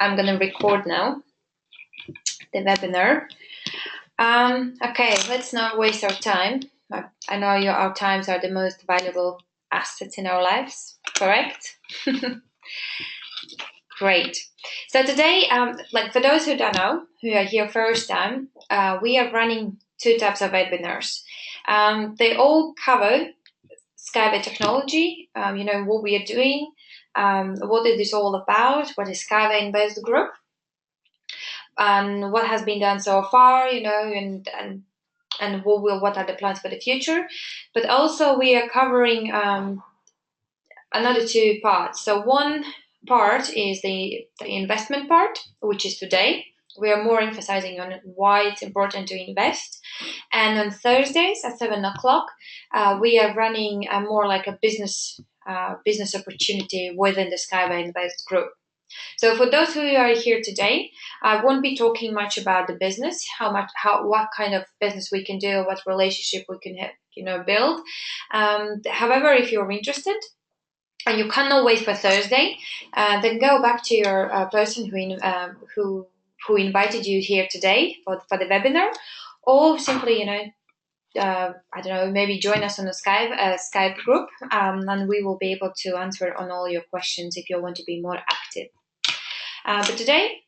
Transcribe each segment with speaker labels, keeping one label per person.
Speaker 1: I'm going to record now the webinar. Okay, let's not waste our time. I know our times are the most valuable assets in our lives, correct? Great. So today, like for those who don't know, who are here first time, we are running 2 types of webinars. They all cover SkyWay technology, what we are doing, what it is all about, what is SkyWay Invest Group, and what has been done so far, and what are the plans for the future. But also we are covering another 2 parts. So one part is the investment part, which is today. We are more emphasizing on why it's important to invest. And on Thursdays at 7 o'clock, we are running more like a business opportunity within the SkyWay Invest Group. So for those who are here today, I won't be talking much about the business, what kind of business we can do, what relationship we can build. However, if you're interested, and you cannot wait for Thursday, then go back to your person who invited you here today for the webinar, or simply, I don't know, maybe join us on a Skype group, and we will be able to answer on all your questions if you want to be more active. But today,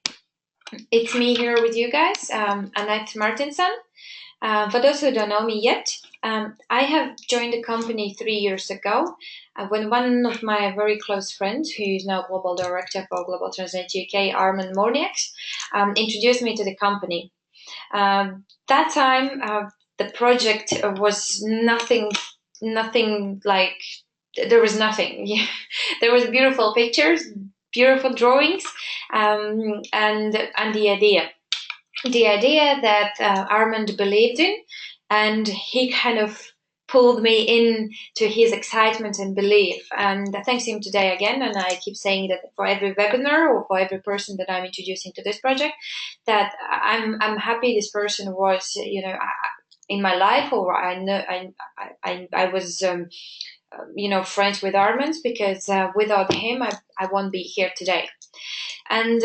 Speaker 1: it's me here with you guys, Annette Martinsson. For those who don't know me yet, I have joined the company 3 years ago when one of my very close friends, who is now Global Director for Global Translate UK, Armand Morniaks, introduced me to the company. That time, the project was nothing like, there was nothing. There was beautiful pictures, beautiful drawings, and the idea that Armand believed in, and he kind of pulled me into his excitement and belief. And thanks to him today again, and I keep saying that for every webinar or for every person that I'm introducing to this project, that I'm happy this person was, in my life, or I know I was friends with Armand, because without him I won't be here today. And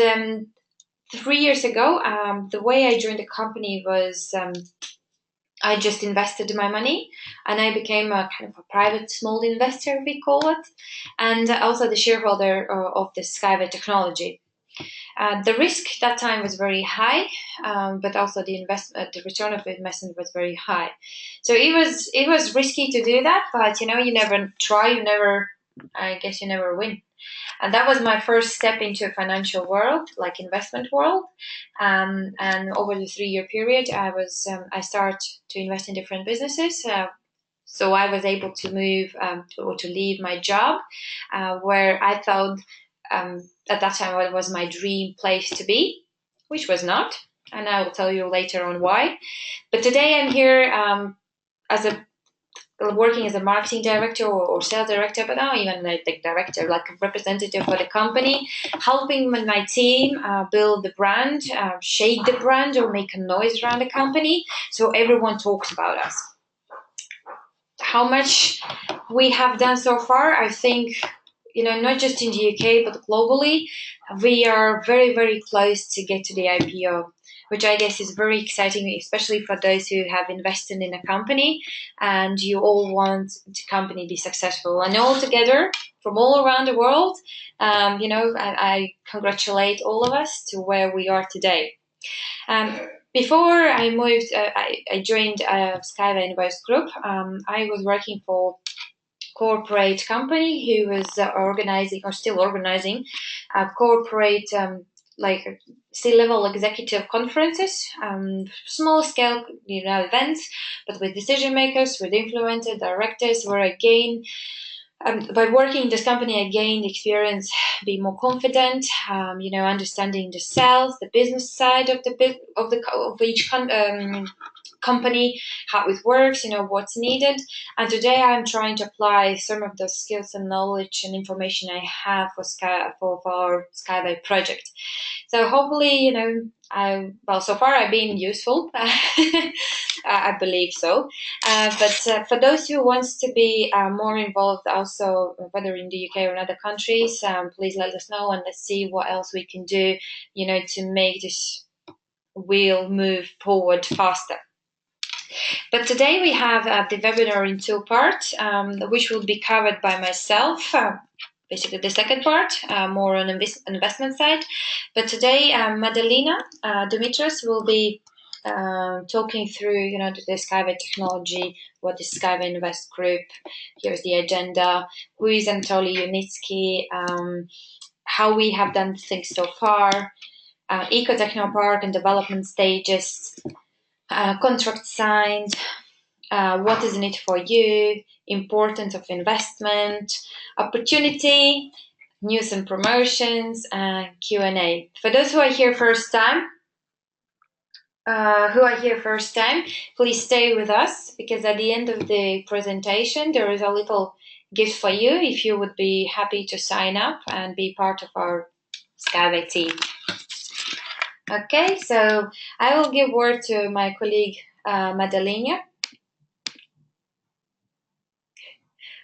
Speaker 1: 3 years ago, the way I joined the company was I just invested my money, and I became a kind of a private small investor, we call it, and also the shareholder of the SkyWay technology. The risk that time was very high, but also the return of investment was very high. So it was risky to do that, but you never try, you never win. And that was my first step into a financial world, like investment world. And over the 3-year period, I started to invest in different businesses. So I was able to move to leave my job, where I thought at that time it was my dream place to be, which was not. And I will tell you later on why. But today I'm here working as a marketing director or sales director, but not even like the director, like a representative for the company, helping my team build the brand, shake the brand, or make a noise around the company, so everyone talks about us. How much we have done so far, I think, not just in the UK, but globally, we are very, very close to get to the IPO, which I guess is very exciting, especially for those who have invested in a company and you all want the company to be successful. And all together, from all around the world, I congratulate all of us to where we are today. Before I moved, I joined SkyWay Invest Group. I was working for corporate company who was organizing, or still organizing, corporate like C-level executive conferences, small scale events, but with decision makers, with influencers, directors, where again, by working in this company, I gained experience, be more confident, understanding the sales, the business side of each company, how it works, what's needed. And today I'm trying to apply some of the skills and knowledge and information I have for our SkyWay project. So hopefully, well, so far I've been useful. I believe so. But for those who wants to be more involved, also whether in the UK or in other countries, please let us know and let's see what else we can do, to make this wheel move forward faster. But today we have the webinar in two parts, which will be covered by myself. Basically, the second part, more on investment side. But today, Madalina Dumitras will be talking through, the SkyWay technology, what is SkyWay Invest Group, here's the agenda, who is Anatoly Unitsky, how we have done things so far, eco-technopark and development stages, contract signed, what is in it for you, importance of investment, opportunity, news and promotions, and Q&A. For those who are here first time, please stay with us, because at the end of the presentation there is a little gift for you if you would be happy to sign up and be part of our SkyWay team. Okay, so I will give word to my colleague Madalina.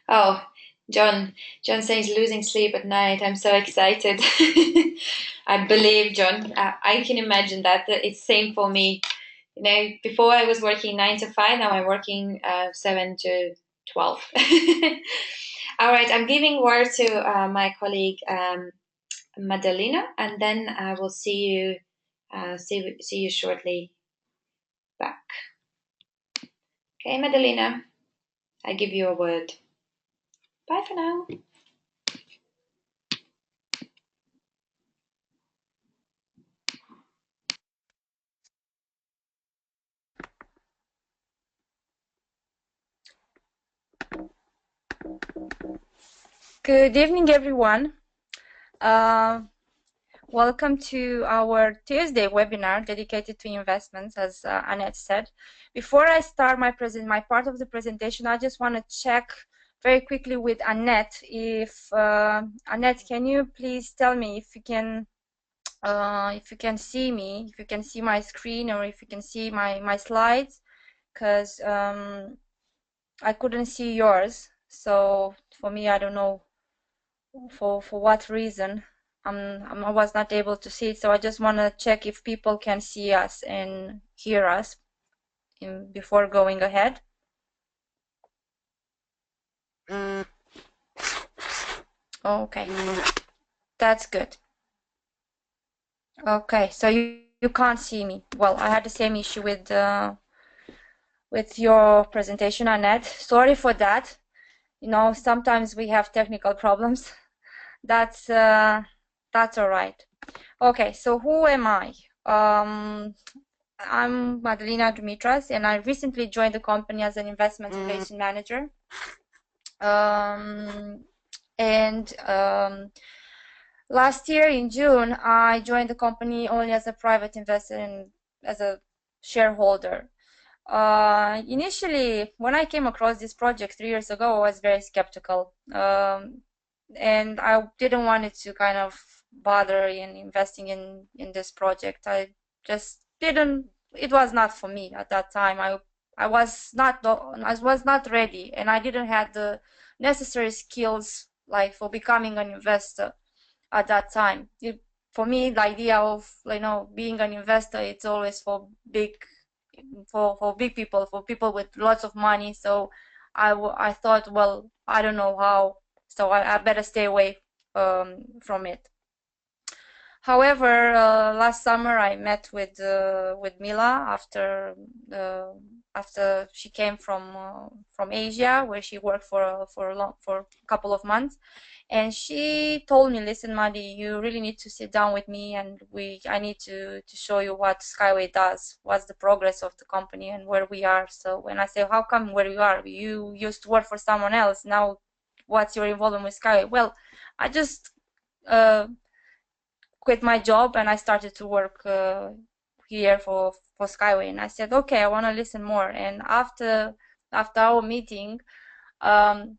Speaker 1: Oh, John says losing sleep at night. I'm so excited. I believe, John. I can imagine that. It's same for me. Before I was working 9 to 5. Now I'm working 7 to 12. All right. I'm giving word to my colleague Madalina, and then I will see you. See you shortly back. Okay, Madalina. I give you a word. Bye for now.
Speaker 2: Good evening, everyone. Welcome to our Tuesday webinar dedicated to investments, as Annette said. Before I start my part of the presentation, I just want to check very quickly with Annette. If Annette, can you please tell me if you can see me, if you can see my screen, or if you can see my slides, because I couldn't see yours. So for me, I don't know for what reason I was not able to see it. So I just want to check if people can see us and hear us before going ahead. Okay, that's good. Okay, so you can't see me. Well, I had the same issue with your presentation, Annette. Sorry for that. Sometimes we have technical problems. That's all right. Okay, so who am I? I'm Madalina Dumitras, and I recently joined the company as an investment relations manager. Last year in June, I joined the company only as a private investor and as a shareholder. Initially, when I came across this project 3 years ago, I was very skeptical, and I didn't want it to kind of bother in investing in this project. I just didn't. It was not for me at that time. I was not ready, and I didn't have the necessary skills like for becoming an investor at that time. For me, the idea of being an investor, it's always for big people, for people with lots of money. So I thought, well, I don't know how, so I better stay away from it. However, last summer I met with Mila after she came from Asia, where she worked for a couple of months, and she told me, "Listen, Madi, you really need to sit down with me, and I need to show you what SkyWay does, what's the progress of the company, and where we are." So when I say, "How come where you are? You used to work for someone else. Now, what's your involvement with SkyWay?" Well, I just quit my job and I started to work here for SkyWay, and I said, okay, I want to listen more. And after our meeting,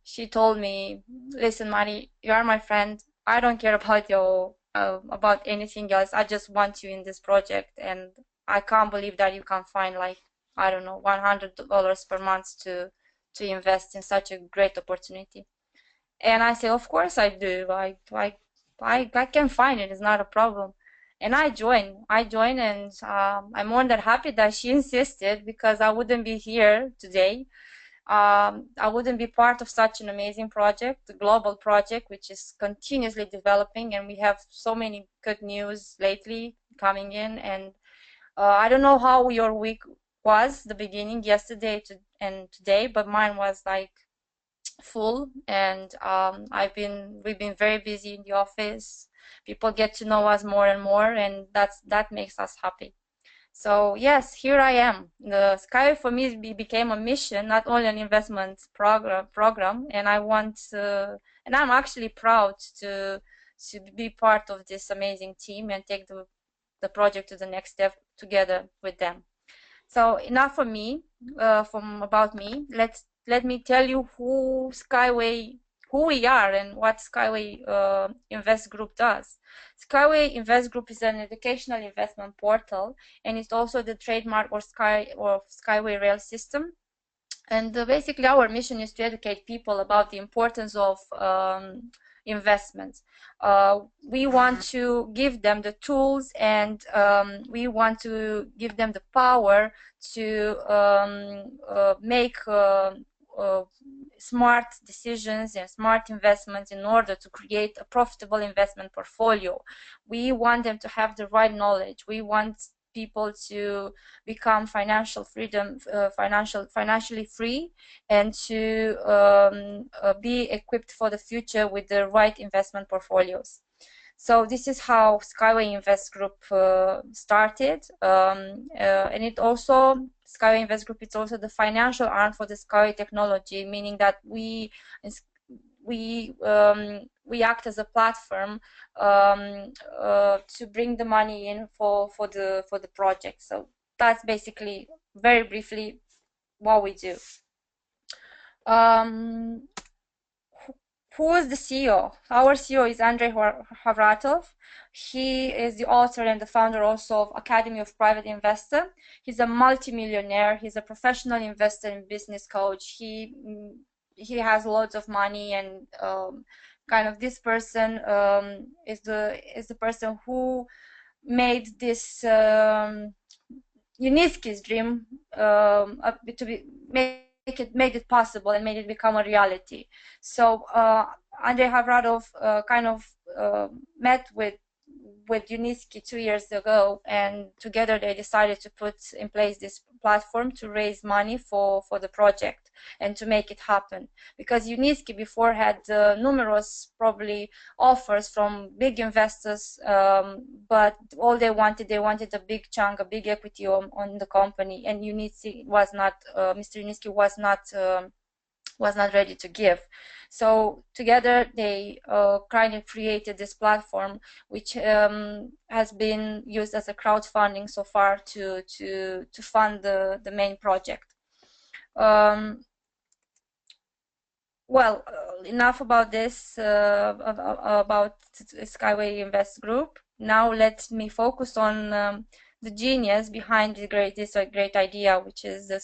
Speaker 2: she told me, "Listen, Mari, you are my friend. I don't care about your about anything else. I just want you in this project, and I can't believe that you can find, like, I don't know, $100 per month to invest in such a great opportunity. And I say, of course I do. I can find it. It's not a problem. And I join, and I'm more than happy that she insisted, because I wouldn't be here today. I wouldn't be part of such an amazing project, a global project, which is continuously developing, and we have so many good news lately coming in. And I don't know how your week was, the beginning, yesterday and today, but mine was like full, and we've been very busy in the office. People get to know us more and more, and that makes us happy. So yes, here I am. The SkyWay for me became a mission, not only an investment program, and and I'm actually proud to be part of this amazing team and take the project to the next step together with them. So enough for me, about me. Let me tell you who we are and what SkyWay Invest Group does. SkyWay Invest Group is an educational investment portal, and it's also the trademark or SkyWay Rail system. And basically, our mission is to educate people about the importance of investments. We want to give them the tools, and we want to give them the power to make smart decisions and smart investments in order to create a profitable investment portfolio. We want them to have the right knowledge. We want people to become financially free, and to be equipped for the future with the right investment portfolios. So this is how SkyWay Invest Group started, and it also, SkyWay Invest Group, it's also the financial arm for the SkyWay technology, meaning that we act as a platform to bring the money in for the project. So that's basically, very briefly, what we do. Who is the CEO? Our CEO is Andrei Havratov. He is the author and the founder also of Academy of Private Investor. He's a multimillionaire. He's a professional investor and business coach. He has loads of money, and kind of this person is the person who made this Yuniski's dream to be made it possible and made it become a reality. So Andrei Havratov kind of met with Yuniski 2 years ago, and together they decided to put in place this platform to raise money for the project and to make it happen. Because Yuniski before had numerous probably offers from big investors, but all they wanted a big chunk, a big equity on the company, and Yuniski was not, Mr. Yuniski was not ready to give. So together they kind of created this platform, which has been used as a crowdfunding so far to fund the main project. Well, enough about this, about SkyWay Invest Group. Now let me focus on the genius behind this great idea, which is the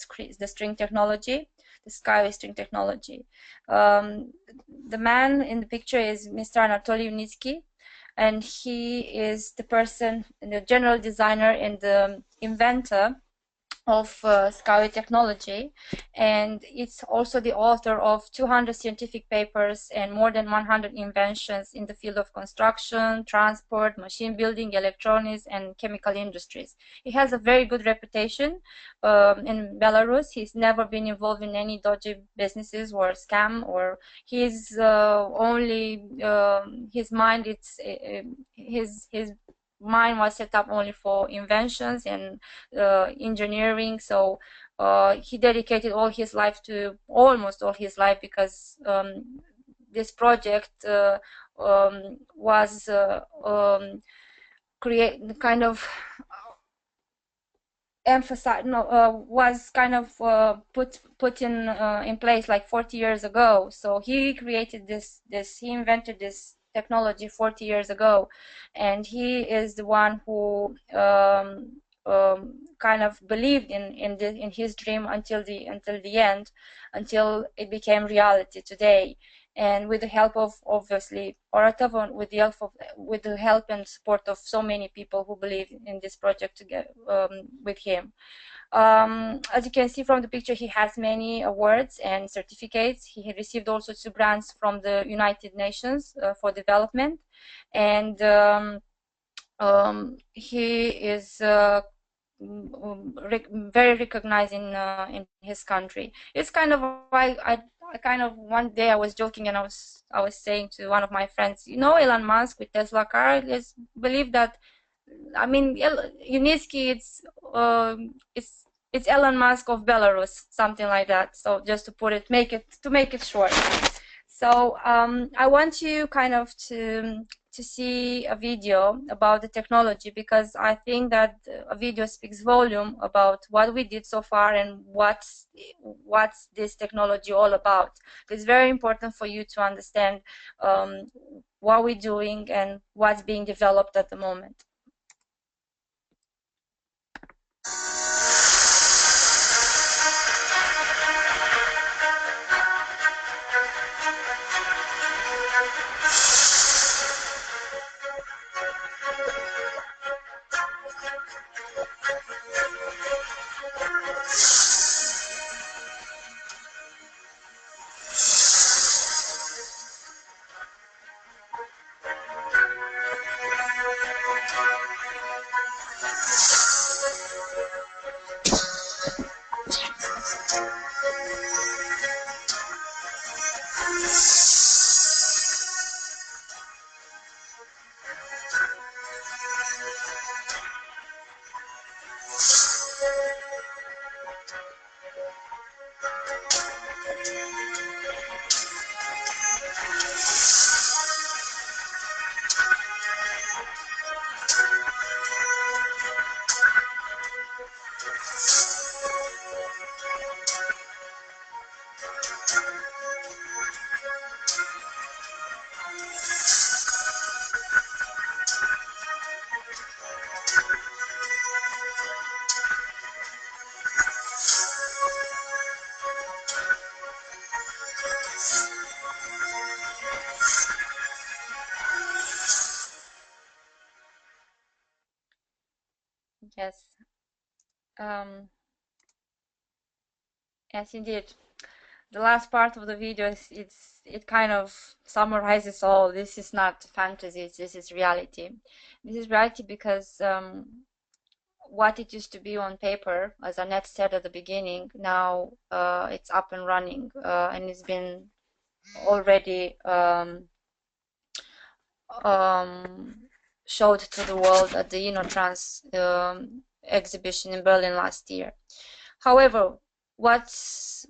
Speaker 2: string technology, the SkyWay string technology. The man in the picture is Mr. Anatoly Yunitsky, and he is the person, the general designer and the inventor of SkyWay technology, and it's also the author of 200 scientific papers and more than 100 inventions in the field of construction, transport, machine building, electronics, and chemical industries. He has a very good reputation in Belarus. He's never been involved in any dodgy businesses or scam, or his only his mind, his mind was set up only for inventions and engineering. So he dedicated almost all his life, because this project was put in place like 40 years ago. So he created he invented this technology 40 years ago, and he is the one who kind of believed in his dream until the end, until it became reality today. And with the help of, obviously, Orator, with the help and support of so many people who believe in this project together with him. As you can see from the picture, he has many awards and certificates. He received also 2 grants from the United Nations for development, and he is very recognized in his country. It's kind of, I kind of, one day I was joking and I was saying to one of my friends, you know, Elon Musk with Tesla car, let's believe that, I mean, Unitsky, it's Elon Musk of Belarus, something like that. So just to put it, make it short. So I want you kind of to see a video about the technology, because I think that a video speaks volume about what we did so far and what's this technology all about. It's very important for you to understand what we're doing and what's being developed at the moment. Yes. Yes, indeed. The last part of the video it kind of summarizes all. This is not fantasy. This is reality. This is reality because what it used to be on paper, as Annette said at the beginning, now it's up and running, and it's been already showed to the world at the InnoTrans exhibition in Berlin last year. However, what's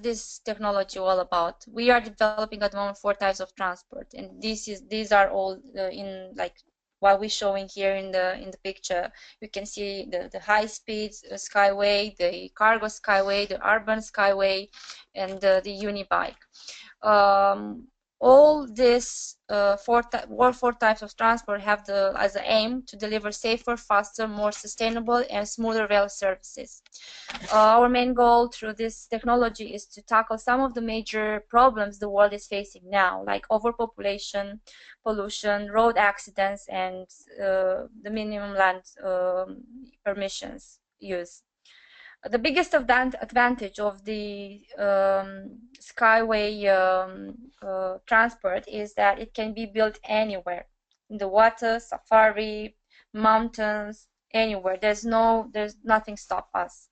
Speaker 2: this technology all about? We are developing at the moment 4 types of transport, and these are all in like what we're showing here in the picture. You can see the high speed SkyWay, the cargo SkyWay, the urban SkyWay, and the Unibike. All these 4 types of transport have as an aim to deliver safer, faster, more sustainable, and smoother rail services. Our main goal through this technology is to tackle some of the major problems the world is facing now, like overpopulation, pollution, road accidents, and the minimum land permissions use. The biggest advantage of the SkyWay transport is that it can be built anywhere, in the water, safari, mountains, anywhere. There's nothing stop us.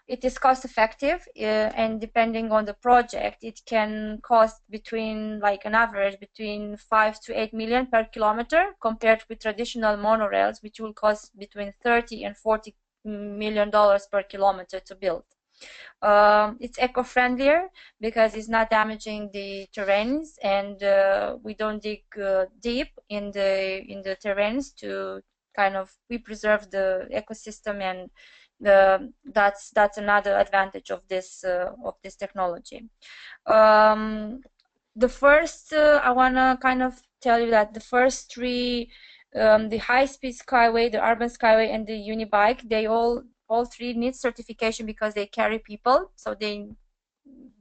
Speaker 2: It is cost effective, and depending on the project, it can cost between, like an average, between 5 to 8 million per kilometer, compared with traditional monorails, which will cost between 30 and 40 million dollars per kilometer to build. It's eco-friendlier because it's not damaging the terrains, and we don't dig deep in the terrains to kind of we preserve the ecosystem, and that's another advantage of this technology. The first I want to kind of tell you that the first three, the high-speed skyway, the urban skyway, and the unibike, they all three need certification because they carry people. So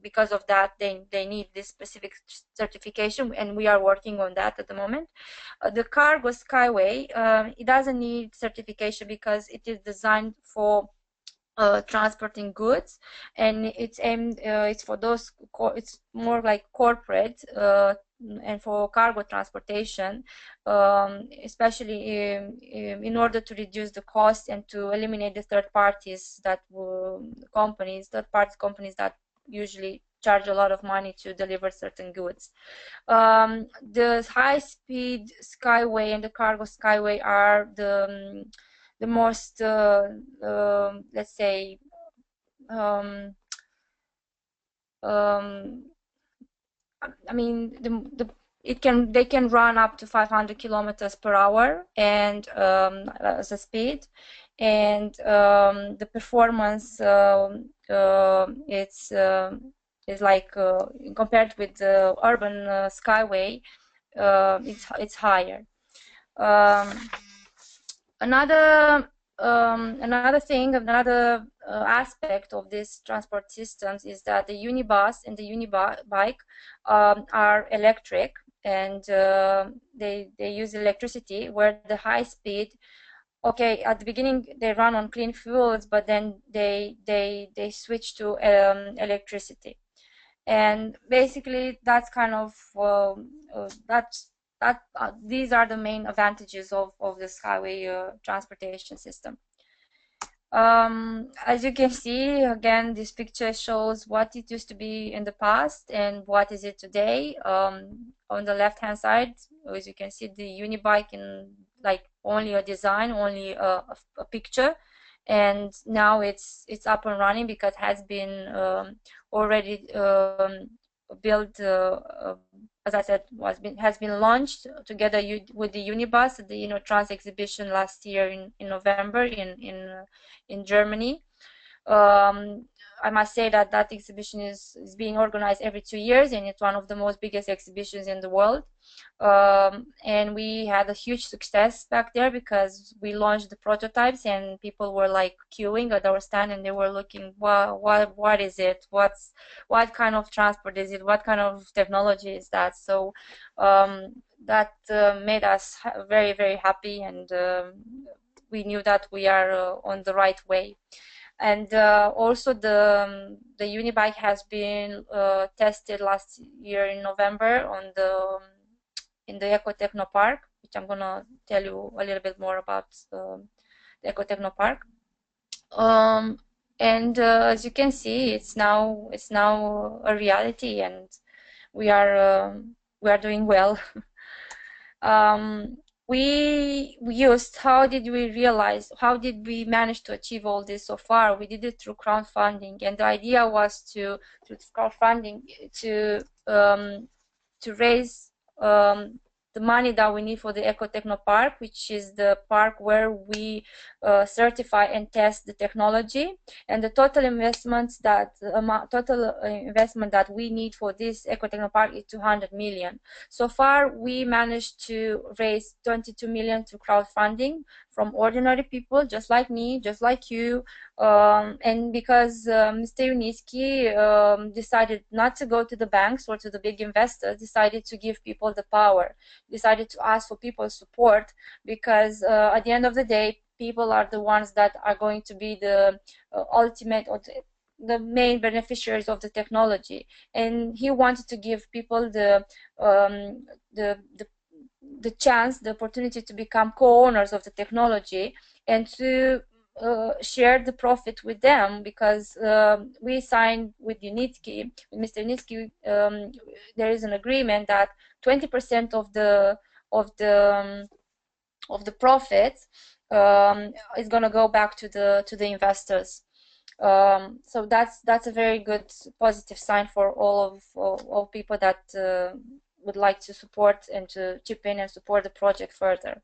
Speaker 2: because of that, they need this specific certification, and we are working on that at the moment. The cargo skyway, it doesn't need certification because it is designed for transporting goods, and it's aimed, it's for those, it's more like corporate and for cargo transportation, especially in order to reduce the cost and to eliminate the third parties that third-party companies that usually charge a lot of money to deliver certain goods. The high-speed skyway and the cargo skyway are the most, let's say, I mean, they can run up to 500 kilometers per hour and as a speed, and the performance is like compared with the urban skyway, it's higher. Another aspect of these transport systems is that the unibus and the unibike are electric, and they use electricity, where the high speed, okay, at the beginning they run on clean fuels, but then they switch to electricity, and basically that's kind of these are the main advantages of the skyway transportation system. As you can see, again, this picture shows what it used to be in the past and what is it today. On the left hand side, as you can see, the unibike in like only a design, only a picture, and now it's up and running because it has been already built, as I said, has been launched together with the Unibus at the Trans exhibition last year in November in Germany. I must say that exhibition is being organized every 2 years, and it's one of the most biggest exhibitions in the world. And we had a huge success back there because we launched the prototypes, and people were like queuing at our stand, and they were looking, what is it? What kind of transport is it? What kind of technology is that? So that made us very, very happy, and we knew that we are on the right way. And also the unibike has been tested last year in November in the Ecotechno Park, which I'm gonna tell you a little bit more about the Ecotechno Park. And as you can see, it's now a reality, and we are doing well. How did we manage to achieve all this so far? We did it through crowdfunding, and the idea was through crowdfunding to raise the money that we need for the Ecotechno Park, which is the park where we certify and test the technology. And the total investment that we need for this Ecotechno Park is 200 million. So far, we managed to raise 22 million through crowdfunding from ordinary people, just like me, just like you, and because Mr. Yunitsky decided not to go to the banks or to the big investors, decided to give people the power, decided to ask for people's support, because at the end of the day, people are the ones that are going to be the ultimate or the main beneficiaries of the technology. And he wanted to give people the chance, the opportunity to become co-owners of the technology and to share the profit with them, because we signed with Mr. Yunitsky, there is an agreement that 20% of the profits is going to go back to the investors. So that's a very good positive sign for all people that would like to support and to chip in and support the project further.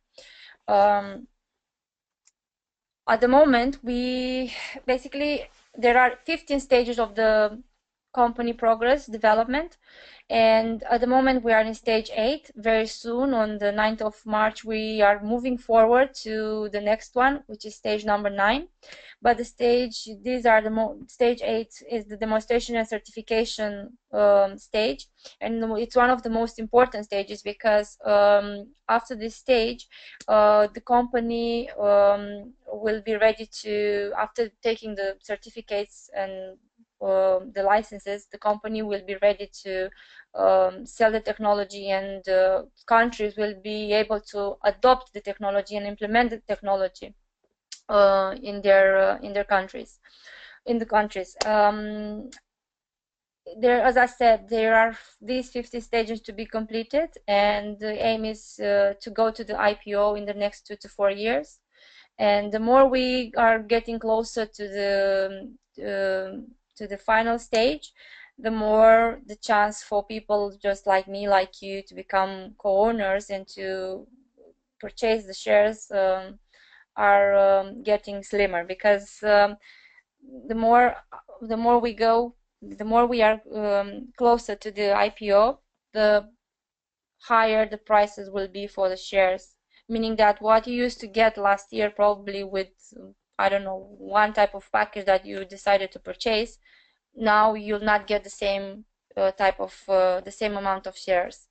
Speaker 2: At the moment, there are 15 stages of the company progress development. And at the moment we are in stage 8. Very soon, on the 9th of March, we are moving forward to the next one, which is stage number 9. But the stage 8 is the demonstration and certification stage, and it's one of the most important stages, because after this stage, the company will be ready to, after taking the certificates and the licenses, the company will be ready to sell the technology, and countries will be able to adopt the technology and implement the technology in their countries, There, as I said, there are these 50 stages to be completed, and the aim is to go to the IPO in the next 2 to 4 years. And the more we are getting closer to the final stage, the more the chance for people just like me, like you, to become co-owners and to purchase the shares are getting slimmer, because the more we go, the more we are closer to the IPO, the higher the prices will be for the shares. Meaning that what you used to get last year, probably with, I don't know, one type of package that you decided to purchase, now you'll not get the same type of the same amount of shares.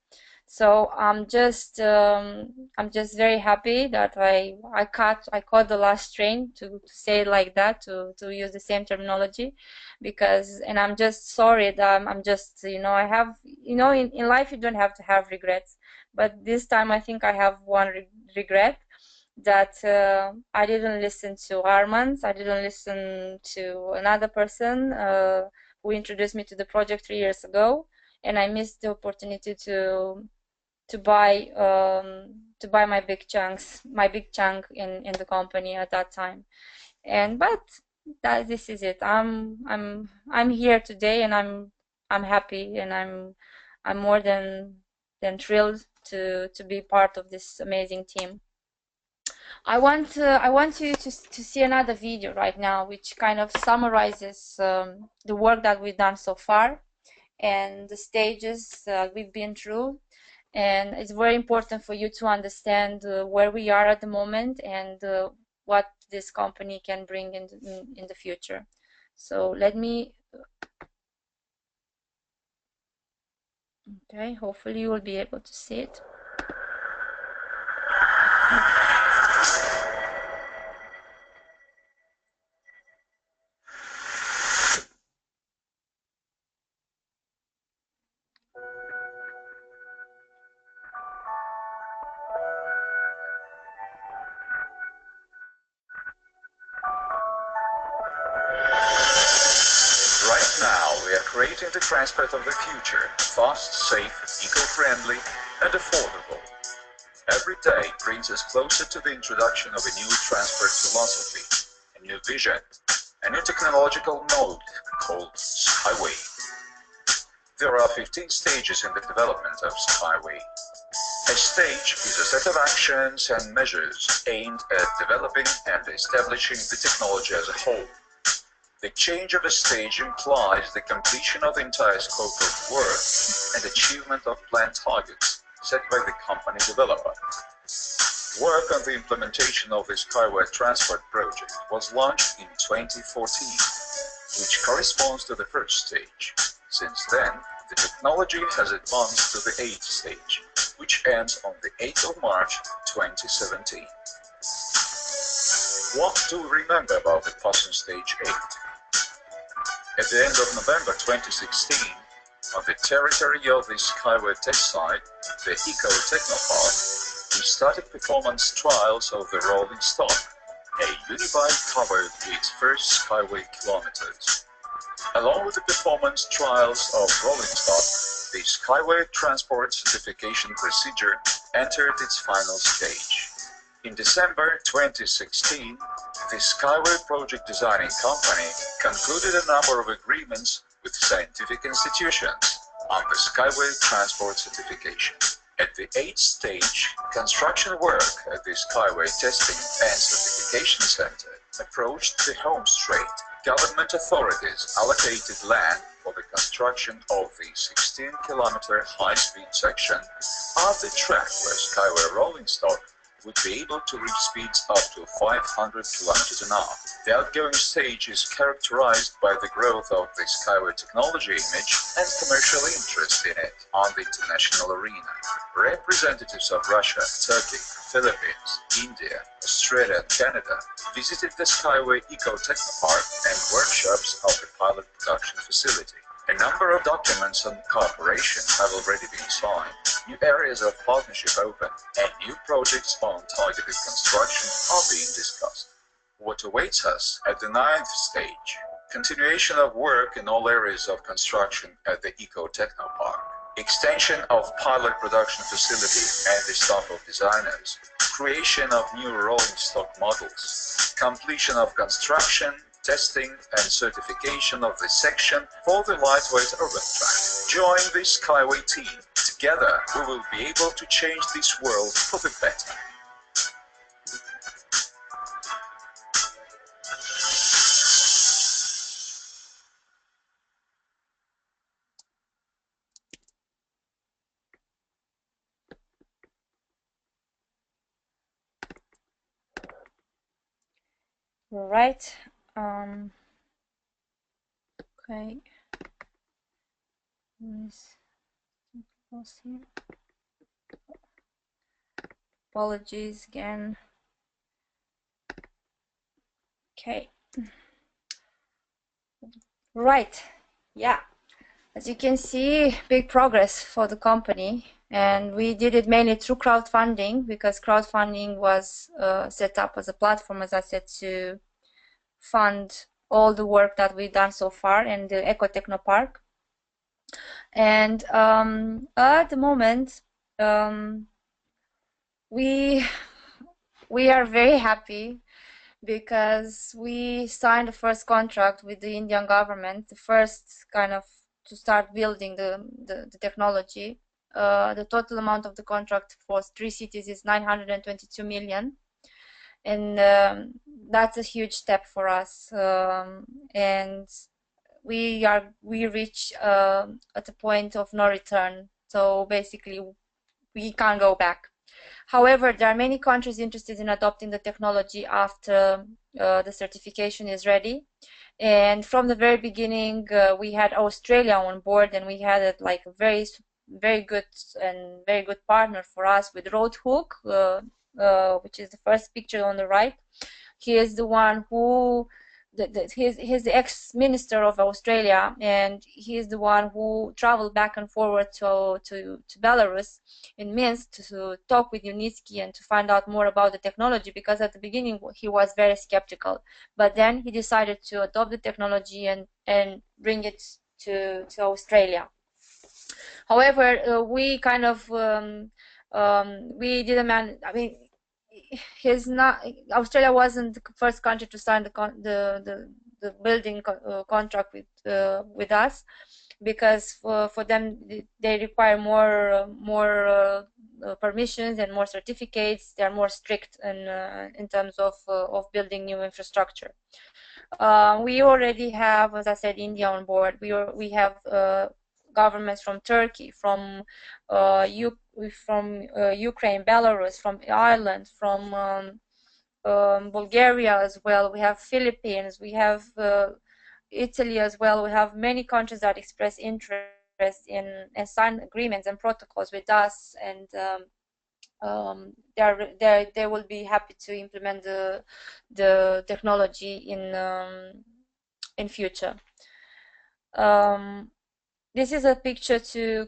Speaker 2: So I'm just very happy that I caught the last train, to say it like that, to use the same terminology, because, and I'm just sorry that I'm just, I have, in life you don't have to have regrets, but this time I think I have one regret, that I didn't listen to Armand, I didn't listen to another person who introduced me to the project 3 years ago, and I missed the opportunity to buy my big chunk in the company at that time. But this is it. I'm here today, and I'm happy, and I'm more than thrilled to be part of this amazing team. I want you to see another video right now, which kind of summarizes the work that we've done so far and the stages we've been through. And it's very important for you to understand where we are at the moment, and what this company can bring in the future. So let me, okay, hopefully you will be able to see it.
Speaker 3: Creating the transport of the future, fast, safe, eco-friendly, and affordable. Every day brings us closer to the introduction of a new transport philosophy, a new vision, a new technological node called SkyWay. There are 15 stages in the development of SkyWay. A stage is a set of actions and measures aimed at developing and establishing the technology as a whole. The change of a stage implies the completion of the entire scope of work and achievement of planned targets set by the company developer. Work on the implementation of the SkyWay transport project was launched in 2014, which corresponds to the first stage. Since then, the technology has advanced to the 8th stage, which ends on the 8th of March 2017. What do we remember about the passing stage 8? At the end of November 2016, on the territory of the SkyWay test site, the Eco Technopark, we started performance trials of the rolling stock. A unibike covered its first SkyWay kilometers. Along with the performance trials of rolling stock, the SkyWay transport certification procedure entered its final stage. In December 2016, the SkyWay project designing company concluded a number of agreements with scientific institutions on the SkyWay transport certification. At the 8th stage, construction work at the SkyWay testing and certification center approached the home straight, Government authorities allocated land for the construction of the 16-kilometer high-speed section of the track where SkyWay rolling stock would be able to reach speeds up to 500 kilometers an hour. The outgoing stage is characterized by the growth of the SkyWay technology image and commercial interest in it on the international arena. Representatives of Russia, Turkey, Philippines, India, Australia and Canada visited the SkyWay Eco-Technopark and workshops of the pilot production facility. A number of documents on cooperation have already been signed, new areas of partnership open, and new projects on targeted construction are being discussed. What awaits us at the 9th stage? Continuation of work in all areas of construction at the Eco-Technopark, extension of pilot production facility and the staff of designers, creation of new rolling stock models, completion of construction, testing and certification of the section for the lightweight urban track. Join the SkyWay team. Together, we will be able to change this world for the better.
Speaker 2: Right. Okay. Here. Apologies again. Okay. Right. Yeah. As you can see, big progress for the company, and we did it mainly through crowdfunding, because crowdfunding was set up as a platform, as I said, to fund all the work that we've done so far in the Eco-Technopark. And at the moment, we are very happy because we signed the first contract with the Indian government, the first kind of to start building the technology. The total amount of the contract for 3 cities is 922 million, and that's a huge step for us. And we reach at a point of no return. So basically, we can't go back. However, there are many countries interested in adopting the technology after the certification is ready. And from the very beginning, we had Australia on board, and we had like a very good partner for us with Roadhook, which is the first picture on the right. He is the one who he's the ex-minister of Australia, and he is the one who traveled back and forward to Belarus in Minsk to talk with Unitsky and to find out more about the technology, because at the beginning he was very skeptical, but then he decided to adopt the technology and bring it to Australia. However, we kind of we didn't manage. I mean, Australia wasn't the first country to sign the building contract with us, because for them they require more permissions and more certificates. They are more strict in terms of building new infrastructure. We already have, as I said, India on board. We have governments from Turkey, from Ukraine, Belarus, from Ireland, from Bulgaria as well. We have Philippines, we have Italy as well. We have many countries that express interest in and sign agreements and protocols with us, and they will be happy to implement the technology in future. This is a picture to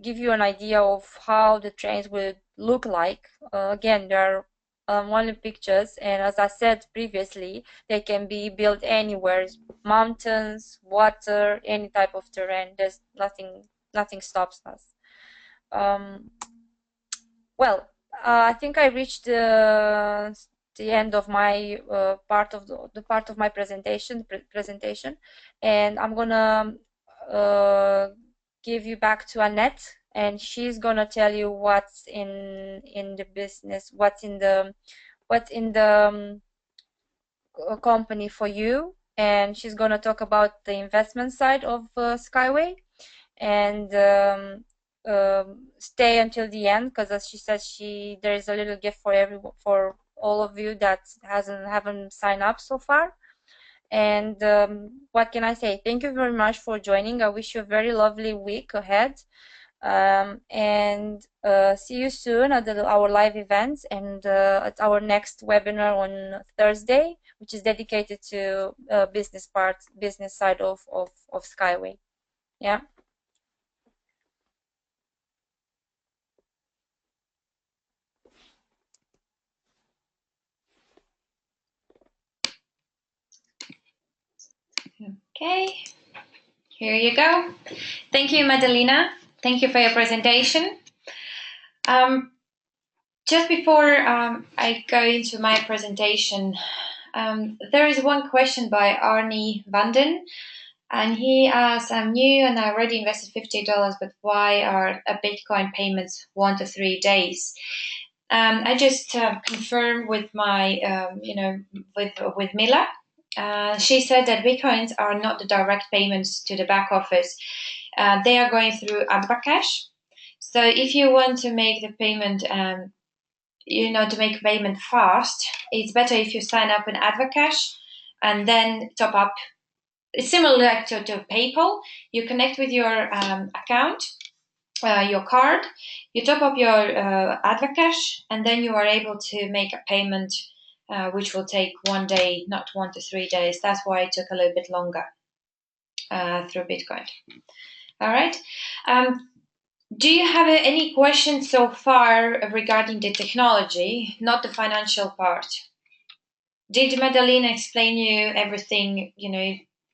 Speaker 2: give you an idea of how the trains will look like. Again, there are only pictures, and as I said previously, they can be built anywhere: mountains, water, any type of terrain. There's nothing stops us. Well, I think I reached the end of my part of my presentation, and I'm gonna give you back to Annette, and she's gonna tell you what's in the business, what's in the company for you, and she's going to talk about the investment side of SkyWay. And stay until the end, because as she said, there is a little gift for all of you that haven't signed up so far. And what can I say? Thank you very much for joining. I wish you a very lovely week ahead. And see you soon at our live events and at our next webinar on Thursday, which is dedicated to business side of SkyWay. Yeah.
Speaker 1: Okay, here you go. Thank you, Madalena. Thank you for your presentation. Just before I go into my presentation, there is one question by Arnie Vanden, and he asks, I'm new and I already invested $50, but why are Bitcoin payments 1 to 3 days? I just confirmed with my, with Mila. She said that Bitcoins are not the direct payments to the back office. They are going through Advocash. So if you want to make the payment, to make payment fast, it's better if you sign up in Advocash and then top up. It's similar like to PayPal. You connect with your account, your card, you top up your Advocash, and then you are able to make a payment which will take 1 day, not 1 to 3 days. That's why it took a little bit longer through Bitcoin. All right. Do you have any questions so far regarding the technology, not the financial part? Did Madalena explain you everything,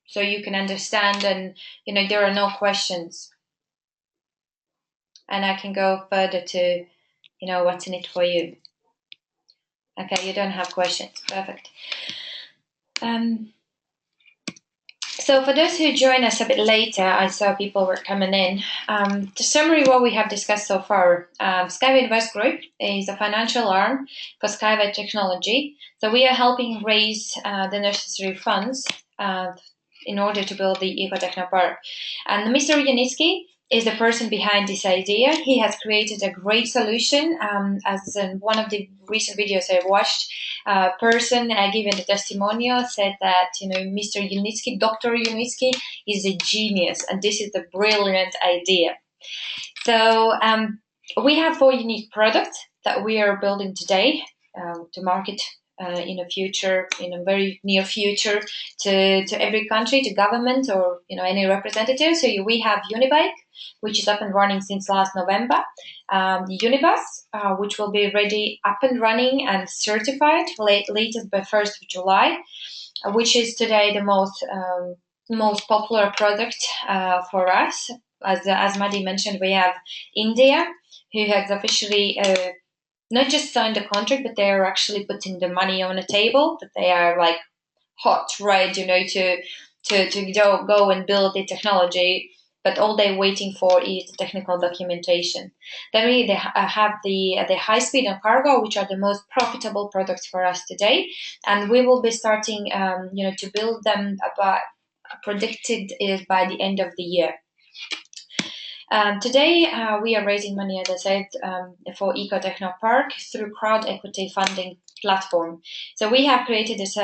Speaker 1: so you can understand and, there are no questions? And I can go further to, what's in it for you. Okay, you don't have questions. Perfect. So for those who join us a bit later, I saw people were coming in. To summary what we have discussed so far, SkyWay Invest Group is a financial arm for SkyWay Technology. So we are helping raise the necessary funds in order to build the Eco-Technopark. And Mr. Yanitsky is the person behind this idea. He has created a great solution. As in one of the recent videos I watched, person giving the testimonial said that, Mr. Yanitsky, Dr. Yanitsky is a genius, and this is a brilliant idea. So we have 4 unique products that we are building today to market in a very near future to every country, to government, or any representative. So we have Unibike, which is up and running since last November. The Unibus, which will be ready, up and running and certified latest by 1st of July, which is today the most popular product for us. As Maddy mentioned, we have India, who has officially not just signed the contract, but they are actually putting the money on the table. That they are like hot, right? To go and build the technology. But all they're waiting for is the technical documentation. Then they have the high speed and cargo, which are the most profitable products for us today, and we will be starting, to build them predicted is by the end of the year. Today, we are raising money, as I said, for Eco-Technopark through crowd equity funding platform. So we have created this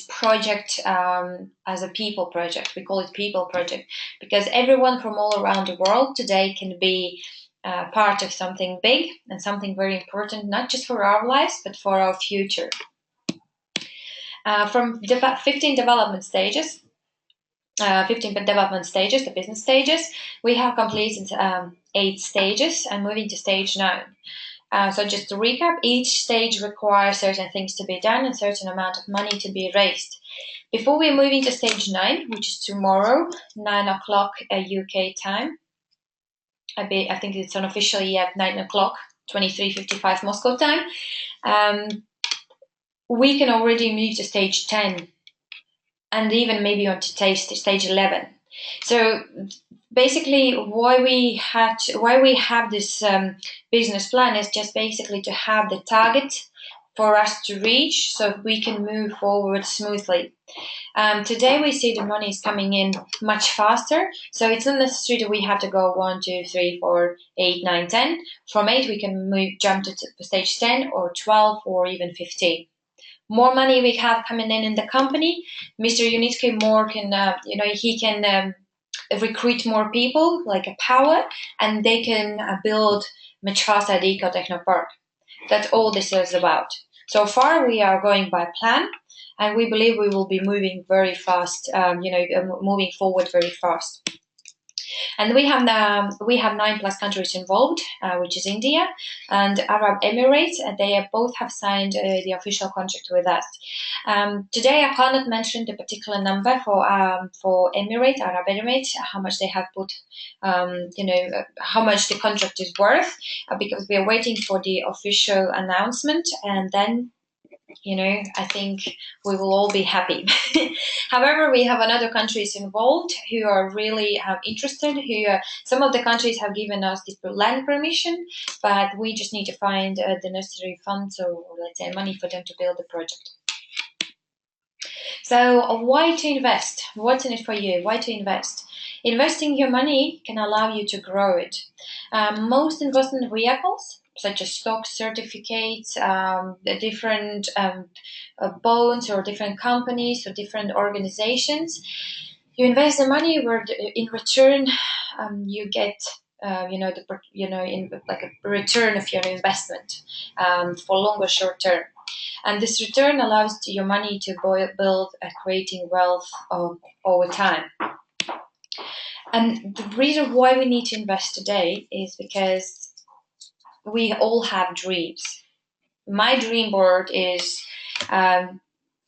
Speaker 1: project as a people project. We call it people project because everyone from all around the world today can be part of something big and something very important, not just for our lives, but for our future. From 15 development stages, the business stages, we have completed 8 stages and moving to stage 9. So just to recap, each stage requires certain things to be done and a certain amount of money to be raised. Before we move into stage 9, which is tomorrow, 9 o'clock UK time, I think it's unofficially at 9 o'clock, 23:55 Moscow time, we can already move to stage 10 and even maybe on to stage 11. So basically, why we have this business plan is just basically to have the target for us to reach so we can move forward smoothly. Today we see the money is coming in much faster, so it's not necessary that we have to go 1, 2, 3, 4, 8, 9, 10. From 8 we can jump to stage 10 or 12 or even 15. More money we have coming in the company, Mr. Unitsky more can, he can recruit more people like a power, and they can build much faster the Eco Techno Park. That's all this is about. So far, we are going by plan, and we believe we will be moving very fast. Moving forward very fast. And we have 9+ countries involved, which is India and Arab Emirates, and they both have signed the official contract with us. Today, I cannot mention the particular number for Arab Emirates, how much they have put, how much the contract is worth, because we are waiting for the official announcement, and then I think we will all be happy. However, we have other countries involved who are really interested. Some of the countries have given us this land permission, but we just need to find the necessary funds or let's say money for them to build the project. So why to invest? What's in it for you? Why to invest? Investing your money can allow you to grow it. Most investment vehicles, such as stocks, certificates, different bonds or different companies or different organizations. You invest the money where in return you get like a return of your investment for long or short term. And this return allows your money to build creating wealth over time. And the reason why we need to invest today is because we all have dreams. My dream board is,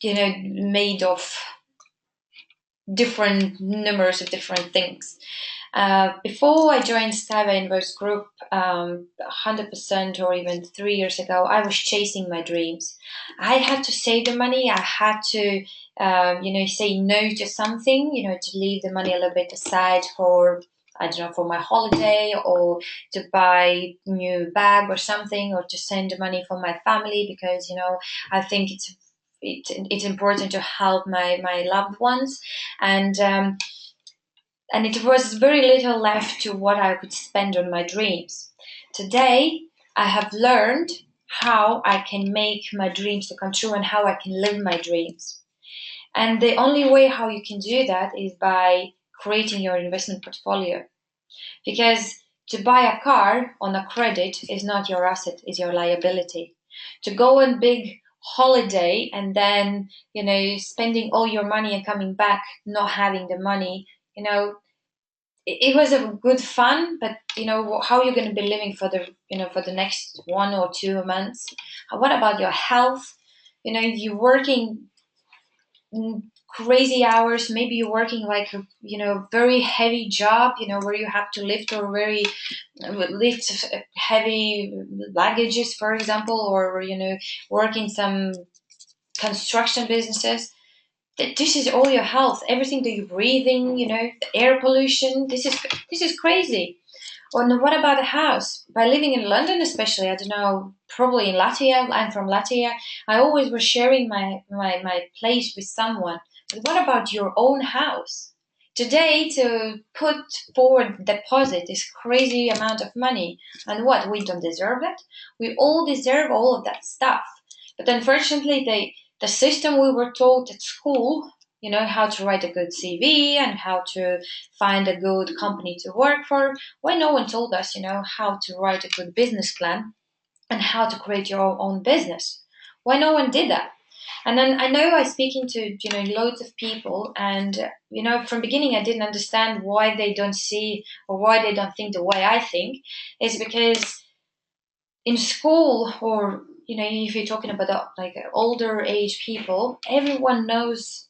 Speaker 1: made of different numbers of different things. Before I joined SkyWay Invest Group, 100% or even 3 years ago, I was chasing my dreams. I had to save the money. I had to, say no to something, to leave the money a little bit aside for, for my holiday or to buy new bag or something, or to send money for my family because, I think it's important to help my loved ones. And it was very little left to what I could spend on my dreams. Today, I have learned how I can make my dreams to come true and how I can live my dreams. And the only way how you can do that is by creating your investment portfolio. Because to buy a car on a credit is not your asset, it's your liability. To go on big holiday and then, spending all your money and coming back not having the money, it was a good fun, but how are you going to be living for the next 1 or 2 months? What about your health? You're working crazy hours. Maybe you're working like very heavy job, where you have to lift heavy luggages, for example, or working some construction businesses. This is all your health, everything that you're breathing, the air pollution. This is crazy. Or what about a house? By living in London, especially, I don't know, probably in Latvia. I'm from Latvia. I always was sharing my place with someone. But what about your own house? Today, to put forward deposit is crazy amount of money. And what? We don't deserve it? We all deserve all of that stuff. But unfortunately, the system we were taught at school, how to write a good CV and how to find a good company to work for. Why no one told us, how to write a good business plan and how to create your own business? Why no one did that? And then I know I'm speaking to, loads of people, and, from beginning I didn't understand why they don't see or why they don't think the way I think. Is because in school, or if you're talking about like older age people, everyone knows,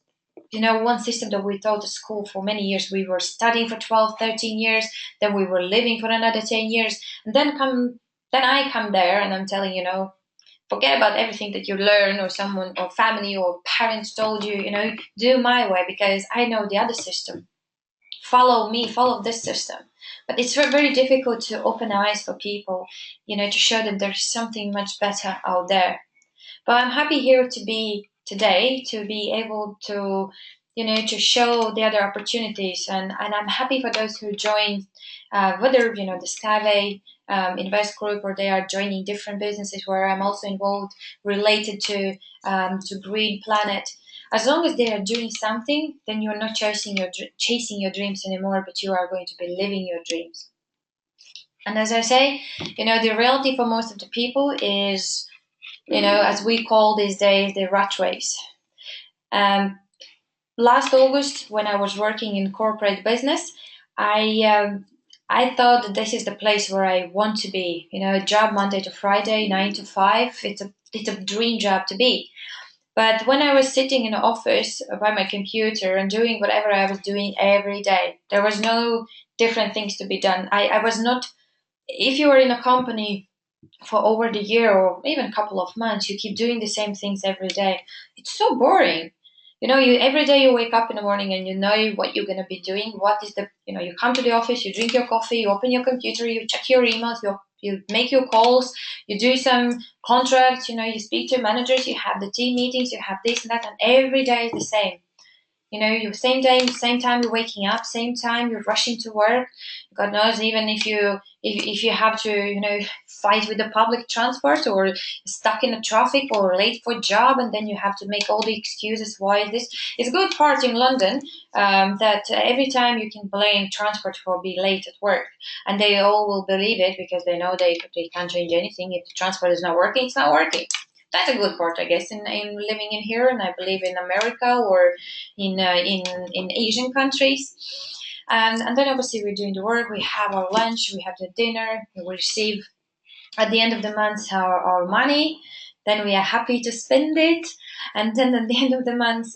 Speaker 1: one system that we taught at school for many years. We were studying for 12, 13 years, then we were living for another 10 years, and then I come there and I'm telling, forget about everything that you learn or someone or family or parents told you, do my way because I know the other system. Follow me, follow this system. But it's very, very difficult to open eyes for people, to show them there's something much better out there. But I'm happy here to be today, to be able to, to show the other opportunities. And I'm happy for those who join, whether, the SkyWay Invest Group, or they are joining different businesses where I'm also involved related to Green Planet. As long as they are doing something, then you're not chasing your dreams anymore, but you are going to be living your dreams. And as I say, the reality for most of the people is, as we call these days, the rat race. Last August, when I was working in corporate business, I thought that this is the place where I want to be. A job Monday to Friday, 9 to 5. It's a dream job to be. But when I was sitting in the office by my computer and doing whatever I was doing every day, there was no different things to be done. I was not. If you are in a company for over the year or even a couple of months, you keep doing the same things every day. It's so boring. Every day you wake up in the morning and you know what you're going to be doing. What is you come to the office, you drink your coffee, you open your computer, you check your emails, you make your calls, you do some contracts, you speak to managers, you have the team meetings, you have this and that, and every day is the same. You same day, same time you're waking up, same time you're rushing to work. God knows, even if you have to, fight with the public transport, or stuck in the traffic, or late for job, and then you have to make all the excuses why this. It's a good part in London that every time you can blame transport for being late at work, and they all will believe it because they know they can't change anything. If the transport is not working, it's not working. That's a good part, I guess, in living in here, and I believe in America or in Asian countries. And then obviously we're doing the work, we have our lunch, we have the dinner, we receive at the end of the month our money, then we are happy to spend it, and then at the end of the month,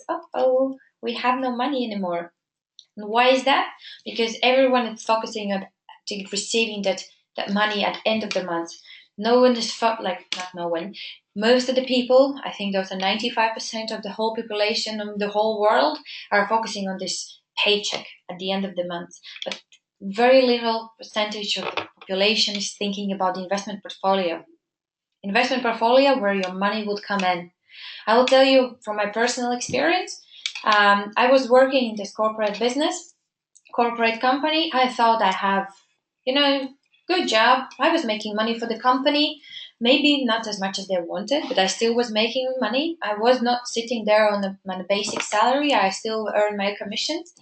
Speaker 1: we have no money anymore. And why is that? Because everyone is focusing on receiving that money at the end of the month. No one is not no one. Most of the people, I think those are 95% of the whole population of the whole world, are focusing on this paycheck at the end of the month. But very little percentage of the population is thinking about the investment portfolio. Investment portfolio where your money would come in. I will tell you from my personal experience, I was working in this corporate company. I thought I have, good job. I was making money for the company. Maybe not as much as they wanted, but I still was making money. I was not sitting there on the basic salary. I still earned my commissions.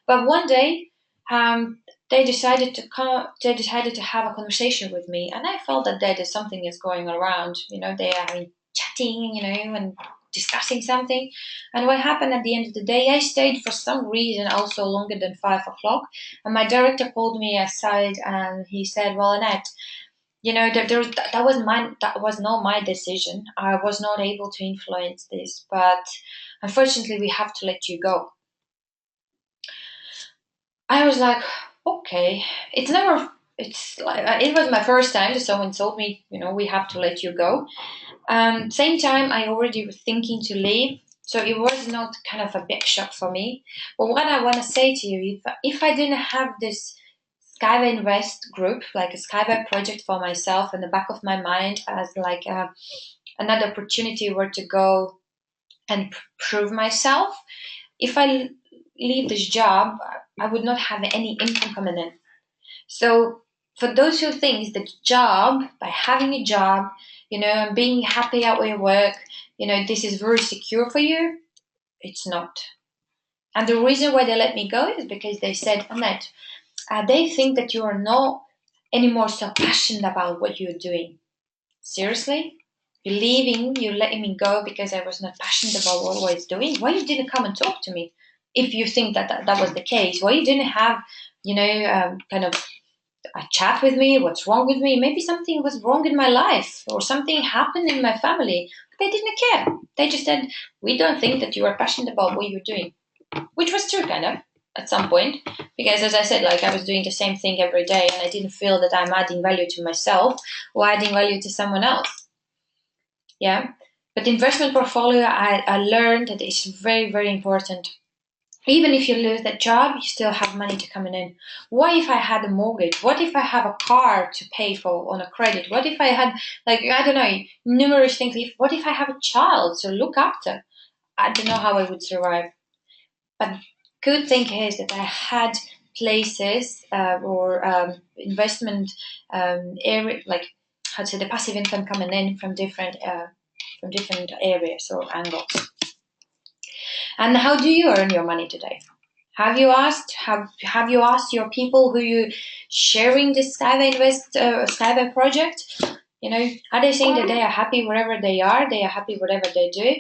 Speaker 1: But one day, they decided to have a conversation with me, and I felt that there is something is going around. They are chatting, and discussing something. And what happened at the end of the day, I stayed for some reason also longer than 5 o'clock. And my director called me aside and he said, "Well, Annette, that was not my decision. I was not able to influence this, but unfortunately we have to let you go." I was like, okay, it was my first time that someone told me, we have to let you go. Same time, I already was thinking to leave, so it was not kind of a big shock for me. But what I want to say to you, if I didn't have this SkyWay Invest group, like a SkyWay project for myself in the back of my mind as like another opportunity where to go and prove myself, if I leave this job, I would not have any income coming in. So for those who think that by having a job, and being happy at your work, this is very secure for you, it's not. And the reason why they let me go is because they said, Annette, they think that you are not anymore so passionate about what you're doing. Seriously? You're letting me go because I was not passionate about what I was doing? Why you didn't come and talk to me? If you think that was the case, why you didn't have, kind of a chat with me? What's wrong with me? Maybe something was wrong in my life or something happened in my family. They didn't care. They just said, we don't think that you are passionate about what you're doing, which was true kind of at some point, because as I said, I was doing the same thing every day and I didn't feel that I'm adding value to myself or adding value to someone else. Yeah. But investment portfolio, I learned that it's very, very important Even if you lose that job, you still have money to coming in. What if I had a mortgage? What if I have a car to pay for on a credit? What if I had, like, I don't know, numerous things. What if I have a child to look after? I don't know how I would survive. But good thing is that I had places or investment area, like how to say, the passive income coming in from different areas or angles. And how do you earn your money today? Have you asked your people who you sharing this SkyWay project? You know, are they saying that they are happy wherever they are? They are happy whatever they do.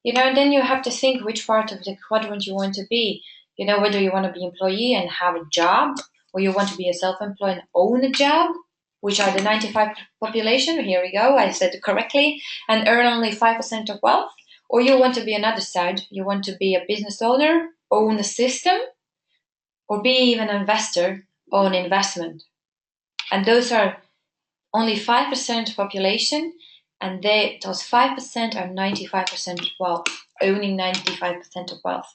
Speaker 1: You know, and then you have to think which part of the quadrant you want to be. You know, whether you want to be employee and have a job, or you want to be a self-employed and own a job, which are the 95 population. Here we go, I said it correctly, and earn only 5% of wealth. Or you want to be another side. You want to be a business owner, own a system, or be even an investor, own investment. And those are only 5% population, and those 5% are 95% wealth, owning 95% of wealth.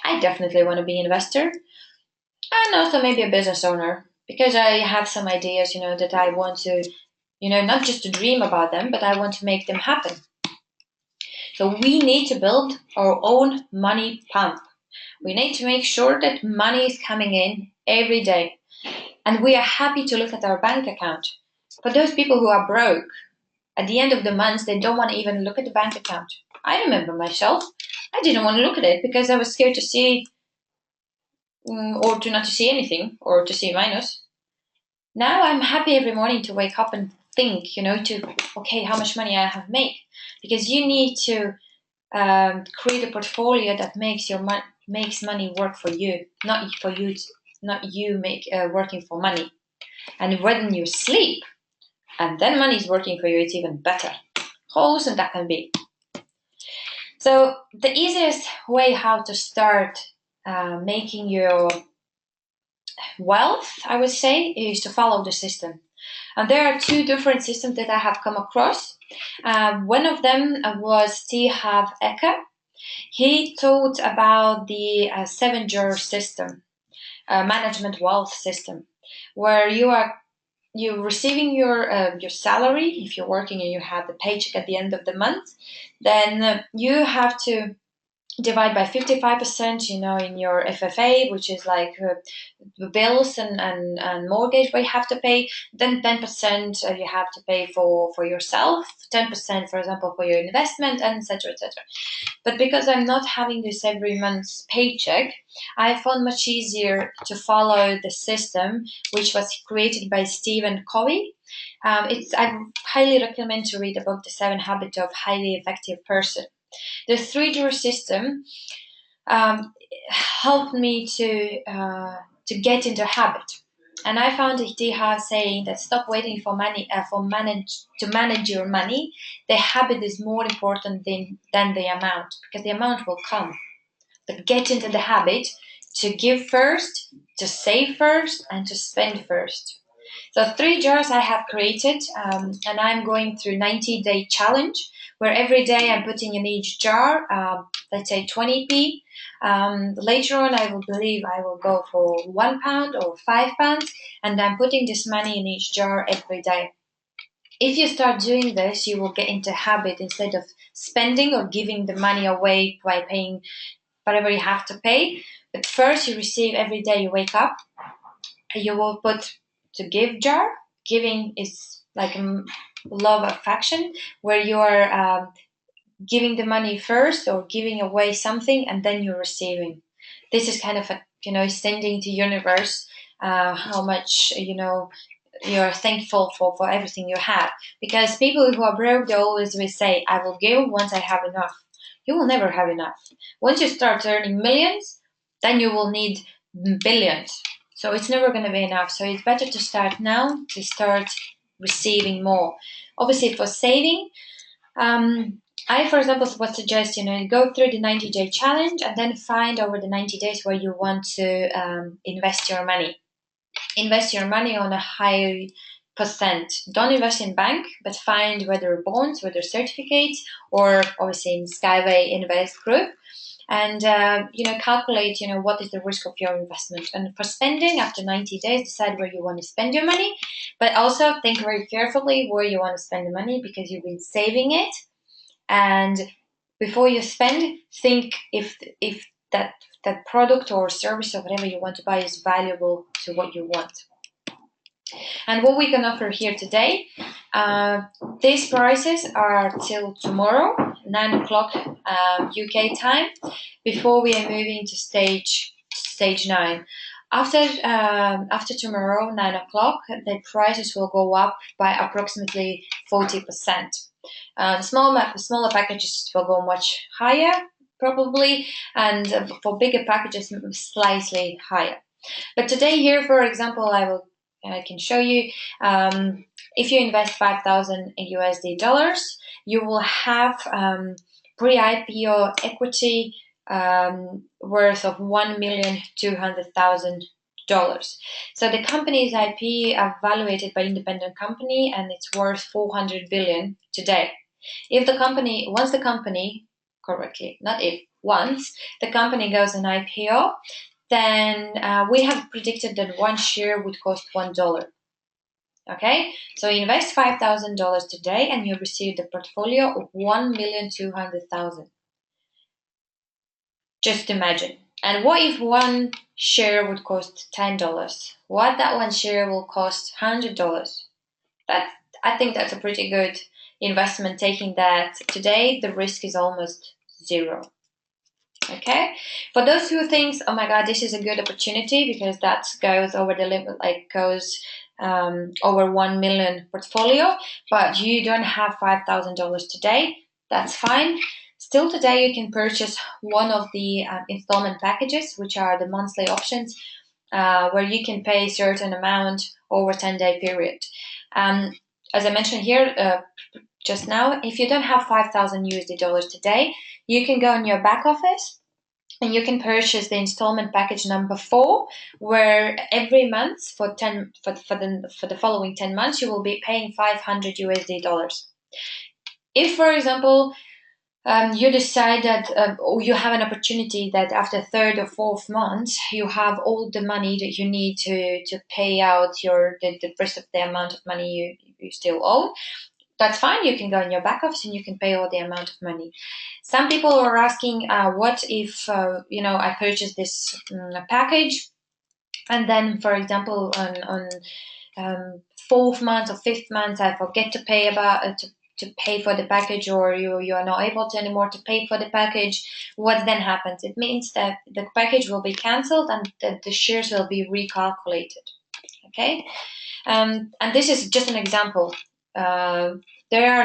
Speaker 1: I definitely want to be an investor and also maybe a business owner, because I have some ideas, you know, that I want to, you know, not just to dream about them, but I want to make them happen. So we need to build our own money pump. We need to make sure that money is coming in every day. And we are happy to look at our bank account. For those people who are broke, at the end of the month, they don't want to even look at the bank account. I remember myself. I didn't want to look at it because I was scared to see, or to not to see anything, or to see minus. Now I'm happy every morning to wake up and think, you know, okay, how much money I have made. Because you need to create a portfolio that makes money work for you, not you working for money. And when you sleep, and then money is working for you, it's even better. How awesome that can be. So the easiest way how to start making your wealth, I would say, is to follow the system. And there are two different systems that I have come across. One of them was Steve Ecker. He taught about the 7-jar system, management wealth system, where you're receiving your salary. If you're working and you have the paycheck at the end of the month, then you have to divide by 55%, you know, in your FFA, which is like bills and mortgage we have to pay. Then 10% you have to pay for yourself, 10%, for example, for your investment, and etc., etc. But because I'm not having this every month's paycheck, I found much easier to follow the system, which was created by Stephen Covey. I highly recommend to read the book, The 7 Habits of Highly Effective Person. The 3-drawer system helped me to get into habit, and I found Itiha saying that stop waiting for money to manage your money. The habit is more important than the amount, because the amount will come. But get into the habit to give first, to save first, and to spend first. So 3 jars I have created, and I'm going through 90-day challenge, where every day I'm putting in each jar, let's say 20p. Later on, I will go for £1 or £5, and I'm putting this money in each jar every day. If you start doing this, you will get into habit instead of spending or giving the money away by paying whatever you have to pay. But first, you receive every day you wake up. You will put to give jar. Giving is like a love affection, where you are giving the money first or giving away something, and then you're receiving. This is kind of sending to universe how much you're thankful for everything you have. Because people who are broke, they always will say, I will give once I have enough. You will never have enough. Once you start earning millions, then you will need billions. So it's never going to be enough. So it's better to start now, to start receiving more. Obviously, for saving, I, for example, would suggest, go through the 90-day challenge and then find over the 90 days where you want to invest your money. Invest your money on a high Don't invest in bank, but find whether bonds, whether certificates, or obviously in SkyWay Invest Group, and calculate what is the risk of your investment. And for spending, after 90 days, decide where you want to spend your money, but also think very carefully where you want to spend the money, because you've been saving it. And before you spend, think if that product or service or whatever you want to buy is valuable to what you want. And what we can offer here today, these prices are till tomorrow, 9 o'clock UK time, before we are moving to stage 9. After tomorrow, 9 o'clock, the prices will go up by approximately 40%. Smaller packages will go much higher, probably, and for bigger packages, slightly higher. But today here, for example, I can show you, if you invest $5,000 USD, you will have pre-IPO equity worth of $1,200,000. So the company's IP evaluated by independent company, and it's worth 400 billion today. Once the company goes on IPO, then we have predicted that one share would cost $1. Okay, so you invest $5,000 today, and you receive the portfolio of 1,200,000. Just imagine. And what if one share would cost $10? What that one share will cost $100? I think that's a pretty good investment, taking that today the risk is almost zero. Okay, for those who think, oh my god, this is a good opportunity because that goes over the limit, over 1 million portfolio, but you don't have $5,000 today, that's fine. Still today you can purchase one of the installment packages, which are the monthly options, where you can pay a certain amount over 10-day period. As I mentioned here just now, if you don't have $5,000 USD today, you can go in your back office and you can purchase the installment package number 4, where every month for the following 10 months you will be paying $500 USD. If, for example, you decide that you have an opportunity that after 3rd or 4th month you have all the money that you need to pay out the rest of the amount of money you still owe, that's fine. You can go in your back office and you can pay all the amount of money. Some people are asking, what if I purchase this package, and then, for example, on 4th month or 5th month, I forget to pay to pay for the package, or you are not able to anymore to pay for the package. What then happens? It means that the package will be cancelled and that the shares will be recalculated. Okay, and this is just an example. There are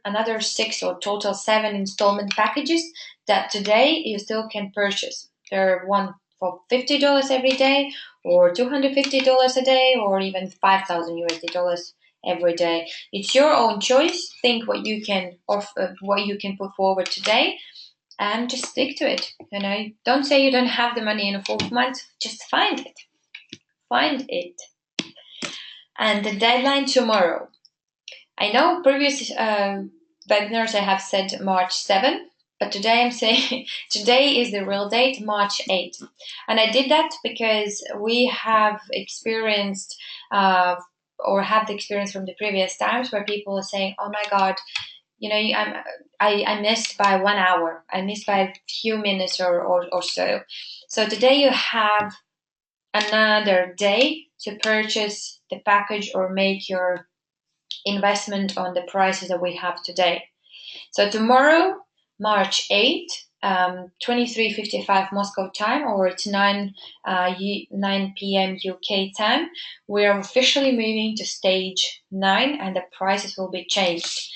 Speaker 1: another 6 or total 7 installment packages that today you still can purchase. There are one for $50 every day, or $250 a day, or even $5,000 USD every day. It's your own choice. Think what you can put forward today, and just stick to it. Don't say you don't have the money in a 4th month. Just find it. And the deadline tomorrow. I know previous webinars I have said March 7, but today I'm saying today is the real date, March 8. And I did that because we have experienced or had the experience from the previous times where people are saying, oh my god, I missed by 1 hour, I missed by a few minutes or so. So today you have another day to purchase the package or make your investment on the prices that we have today. So tomorrow, March 8, 23:55 Moscow time, or it's 9 p.m. UK time, we are officially moving to stage 9, and the prices will be changed.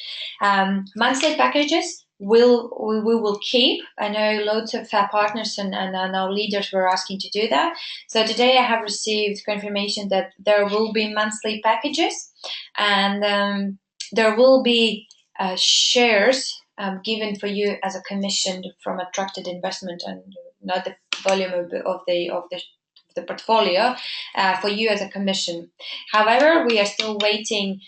Speaker 1: Monthly packages we will keep. I know loads of partners and our leaders were asking to do that. So today I have received confirmation that there will be monthly packages, and there will be shares given for you as a commission from attracted investment, and not the volume of the the portfolio for you as a commission. However, we are still waiting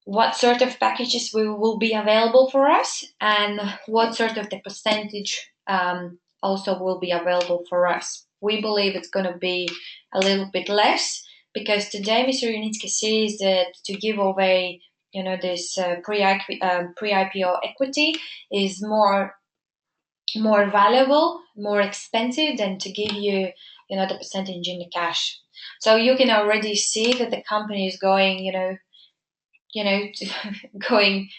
Speaker 1: what sort of packages will be available for us and what sort of the percentage also will be available for us. We believe it's going to be a little bit less because today Mr. Unitsky sees that to give away, this pre-IPO equity is more valuable, more expensive than to give you, the percentage in the cash. So you can already see that the company is going, going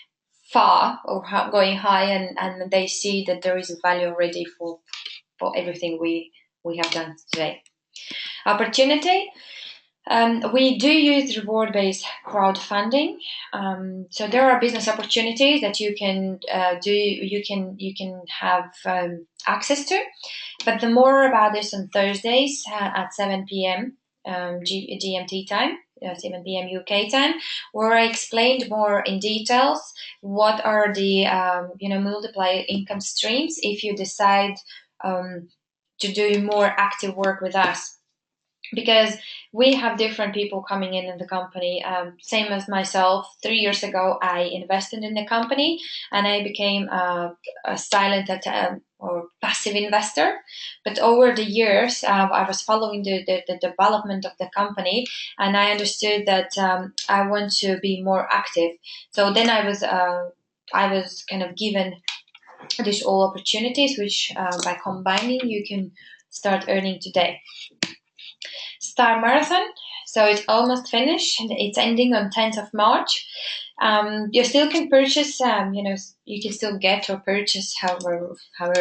Speaker 1: far or going high, and they see that there is a value already for everything we have done today. Opportunity. We do use reward-based crowdfunding. So there are business opportunities that you can do. You can have access to. But the more about this on Thursdays at 7 p.m. GMT time, 7 p.m. UK time, where I explained more in details what are the multiplier income streams if you decide to do more active work with us. Because we have different people coming in the company. Same as myself, 3 years ago, I invested in the company and I became a silent or passive investor. But over the years, I was following the development of the company, and I understood that I want to be more active. So then I was kind of given these all opportunities, which by combining you can start earning today. Star Marathon, so it's almost finished. It's ending on 10th of March. You still can purchase, you can still get or purchase, however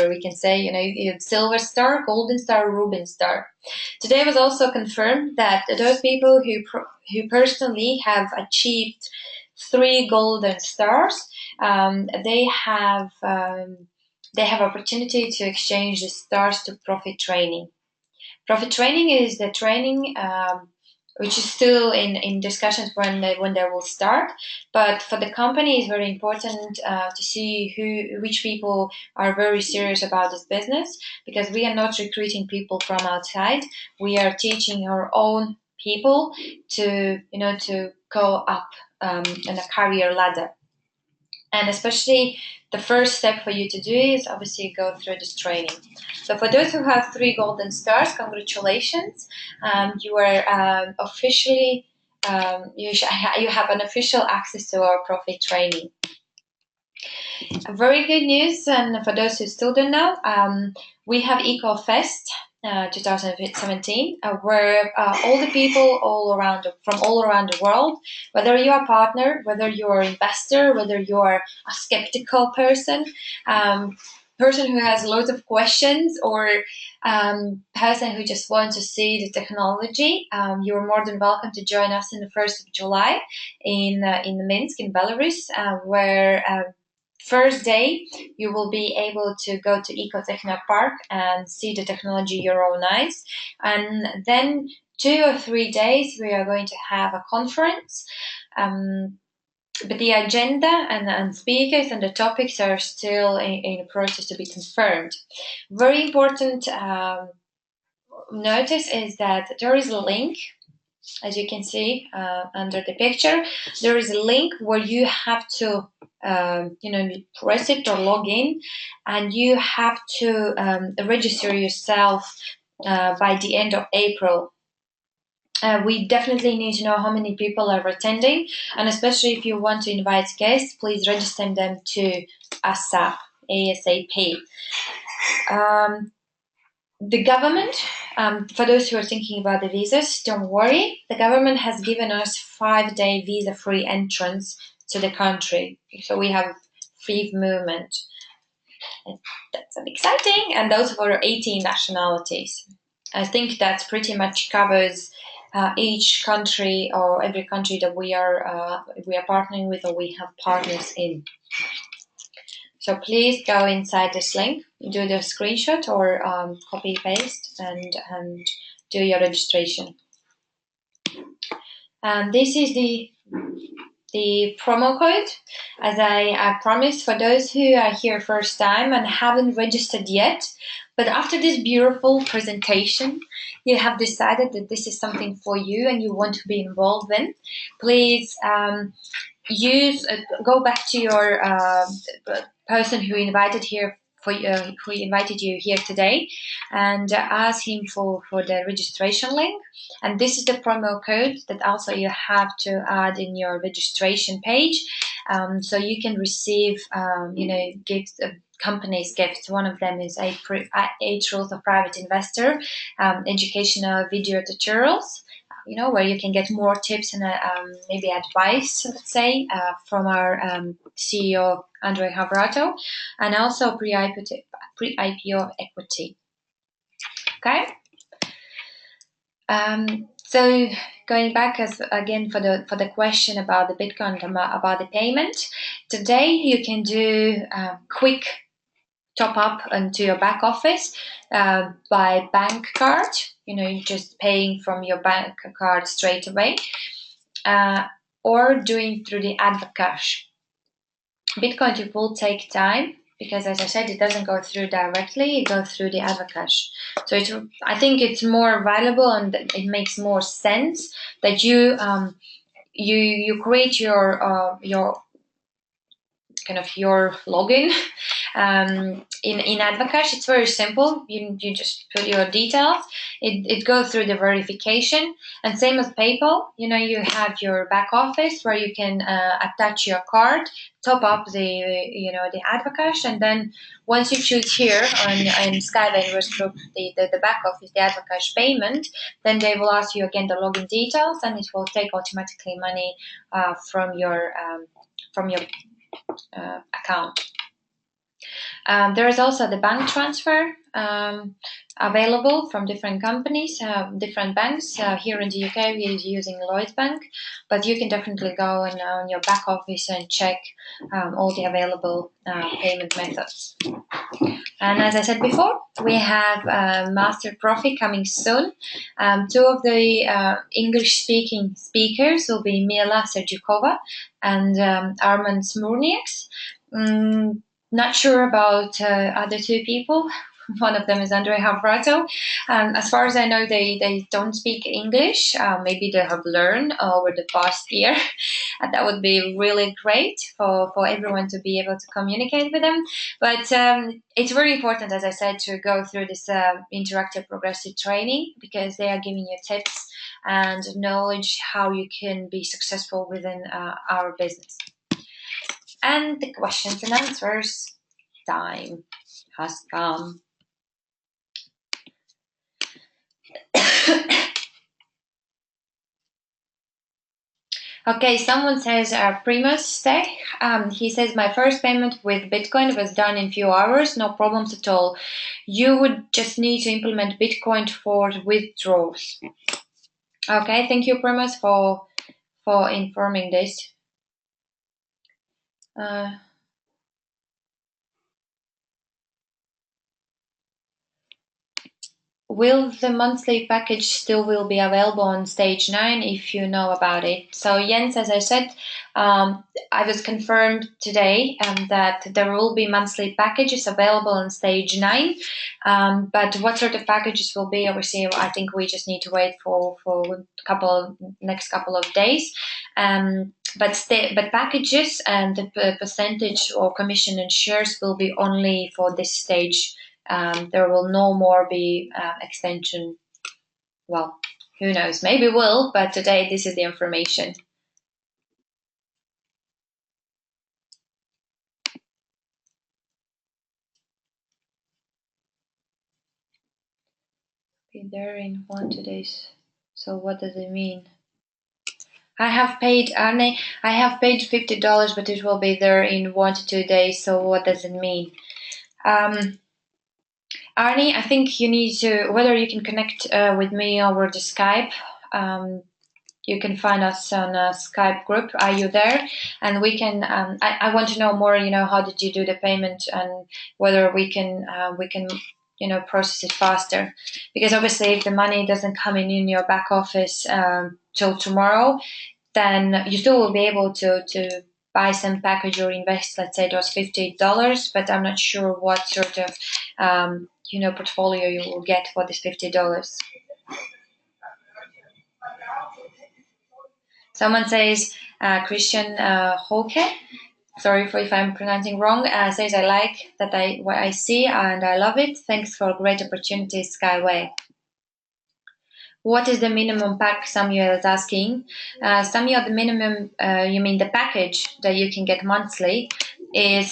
Speaker 1: we can say, you have Silver Star, Golden Star, Ruben Star. Today was also confirmed that those people who personally have achieved 3 Golden Stars, they have opportunity to exchange the stars to profit training. Profit training is the training which is still in discussions when they will start. But for the company, it's very important to see which people are very serious about this business, because we are not recruiting people from outside. We are teaching our own people to go up in a career ladder. And especially the first step for you to do is obviously go through this training. So for those who have 3 Golden Stars, congratulations. You are officially, you have an official access to our profit training. Very good news, and for those who still don't know, we have EcoFest 2017, where all the people from all around the world, whether you are a partner, whether you are an investor, whether you are a skeptical person who has lots of questions, or person who just wants to see the technology, you're more than welcome to join us on the 1st of July in Minsk, in Belarus, where first day, you will be able to go to Ecotechno Park and see the technology your own eyes. And then 2 or 3 days, we are going to have a conference. But the agenda and speakers and the topics are still in the process to be confirmed. Very important notice is that there is a link. As you can see under the picture, there is a link where you have to press it or log in, and you have to register yourself by the end of April. We definitely need to know how many people are attending, and especially if you want to invite guests, please register them to ASAP. The government, for those who are thinking about the visas, don't worry. The government has given us 5-day visa-free entrance to the country. So we have free movement. That's exciting. And those for 18 nationalities. I think that pretty much covers each country or every country that we are partnering with or we have partners in. So please go inside this link, do the screenshot or copy paste and do your registration. And this is the the promo code, as I promised, for those who are here first time and haven't registered yet, but after this beautiful presentation, you have decided that this is something for you and you want to be involved in, please go back to your person who invited you here today, and ask him for the registration link. And this is the promo code that also you have to add in your registration page, so you can receive gifts, companies gifts. One of them is 8 rules of private investor, educational video tutorials, where you can get more tips and maybe advice, let's say, from our CEO, Andrei Havrato, and also pre-IPO equity. Okay. So going back again for the question about the Bitcoin, about the payment, today you can do quick top up into your back office by bank card. You're just paying from your bank card straight away, or doing through the Advocash. Bitcoin, it will take time because, as I said, it doesn't go through directly; it goes through the Advocash. So I think it's more valuable and it makes more sense that you create your kind of your login in Advocash. It's very simple. You just put your details. It goes through the verification, and same as PayPal. You have your back office where you can attach your card, top up the Advocash, and then once you choose here on SkyWay Invest Group the back office, the Advocash payment, then they will ask you again the login details, and it will take automatically money from your account. There is also the bank transfer available from different companies, different banks. Here in the UK, we are using Lloyds Bank, but you can definitely go on your back office and check all the available payment methods. And as I said before, we have Master Profi coming soon. 2 of the English-speaking speakers will be Mila Serdyukova and Arman Smurnieks. Not sure about other 2 people. One of them is Andrei Havrato. As far as I know, they don't speak English. Maybe they have learned over the past year. And that would be really great for everyone to be able to communicate with them. But it's very important, as I said, to go through this interactive progressive training, because they are giving you tips and knowledge how you can be successful within our business. And the questions and answers time has come. Okay, someone says Primus Stay. He says, my first payment with Bitcoin was done in few hours, no problems at all. You would just need to implement Bitcoin for withdrawals. Okay, thank you, Primus, for informing this. Will the monthly package still will be available on stage 9 if you know about it? So Jens, as I said, I was confirmed today that there will be monthly packages available on stage 9. But what sort of packages will be, obviously, I think we just need to wait for next couple of days. But packages and the percentage or commission and shares will be only for this stage. There will no more be extension. Well, who knows? Maybe will, but today this is the information. Be there in 1-2 days. So what does it mean? I have paid Arne. I have paid $50, but it will be there in 1-2 days. So what does it mean? Arnie, I think you need to, whether you can connect with me over the Skype. You can find us on a Skype group. Are you there? And we can. I want to know more. How did you do the payment, and whether we can process it faster. Because obviously, if the money doesn't come in your back office till tomorrow, then you still will be able to buy some package or invest, let's say, those $50, but I'm not sure what sort of portfolio you will get for this $50. Someone says, Christian Holke, sorry if I'm pronouncing wrong, says, I like what I see and I love it. Thanks for great opportunities, SkyWay. What is the minimum pack, Samuel is asking. Samuel, the minimum, you mean the package that you can get monthly, is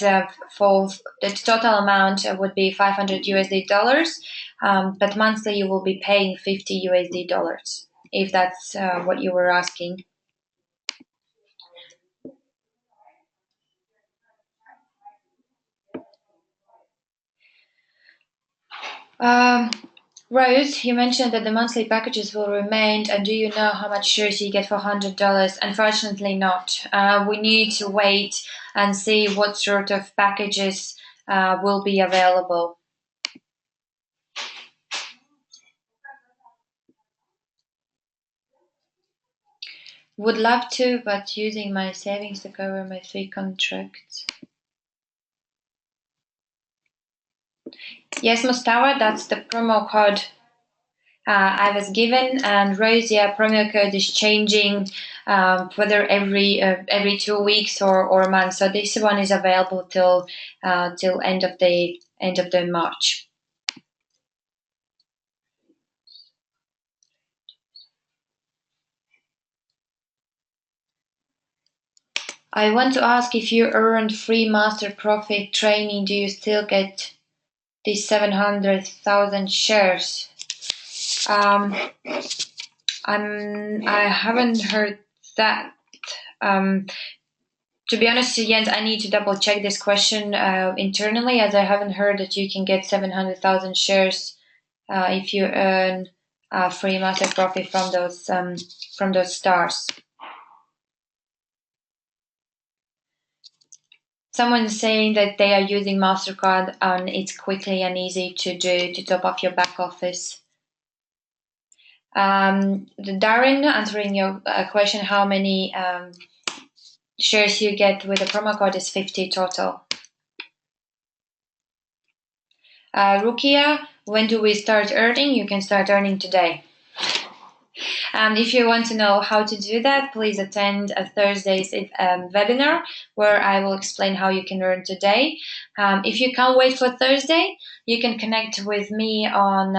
Speaker 1: for the total amount would be $500 but monthly you will be paying $50, if that's what you were asking. Rose, you mentioned that the monthly packages will remain, and do you know how much shares you get for $100? Unfortunately not. We need to wait and see what sort of packages will be available. Would love to, but using my savings to cover my 3 contracts. Yes, Mustafa, that's the promo code I was given, and Rose, promo code is changing whether every 2 weeks or a month. So this one is available till end of the March. I want to ask, if you earned free master profit training, do you still get these 700,000 shares? I haven't heard that. To be honest, Jens, I need to double check this question internally, as I haven't heard that you can get 700,000 shares if you earn free master profit from those stars. Someone's saying that they are using MasterCard and it's quickly and easy to do to top up your back office. Darren, answering your question, how many shares you get with the promo code is 50 total. Rukia, when do we start earning? You can start earning today. If you want to know how to do that, please attend a Thursday's webinar where I will explain how you can earn today. If you can't wait for Thursday, you can connect with me on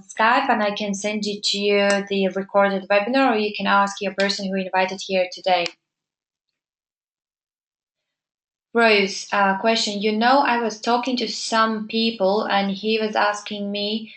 Speaker 1: Skype, and I can send you the recorded webinar, or you can ask your person who invited here today. Rose, question. I was talking to some people and he was asking me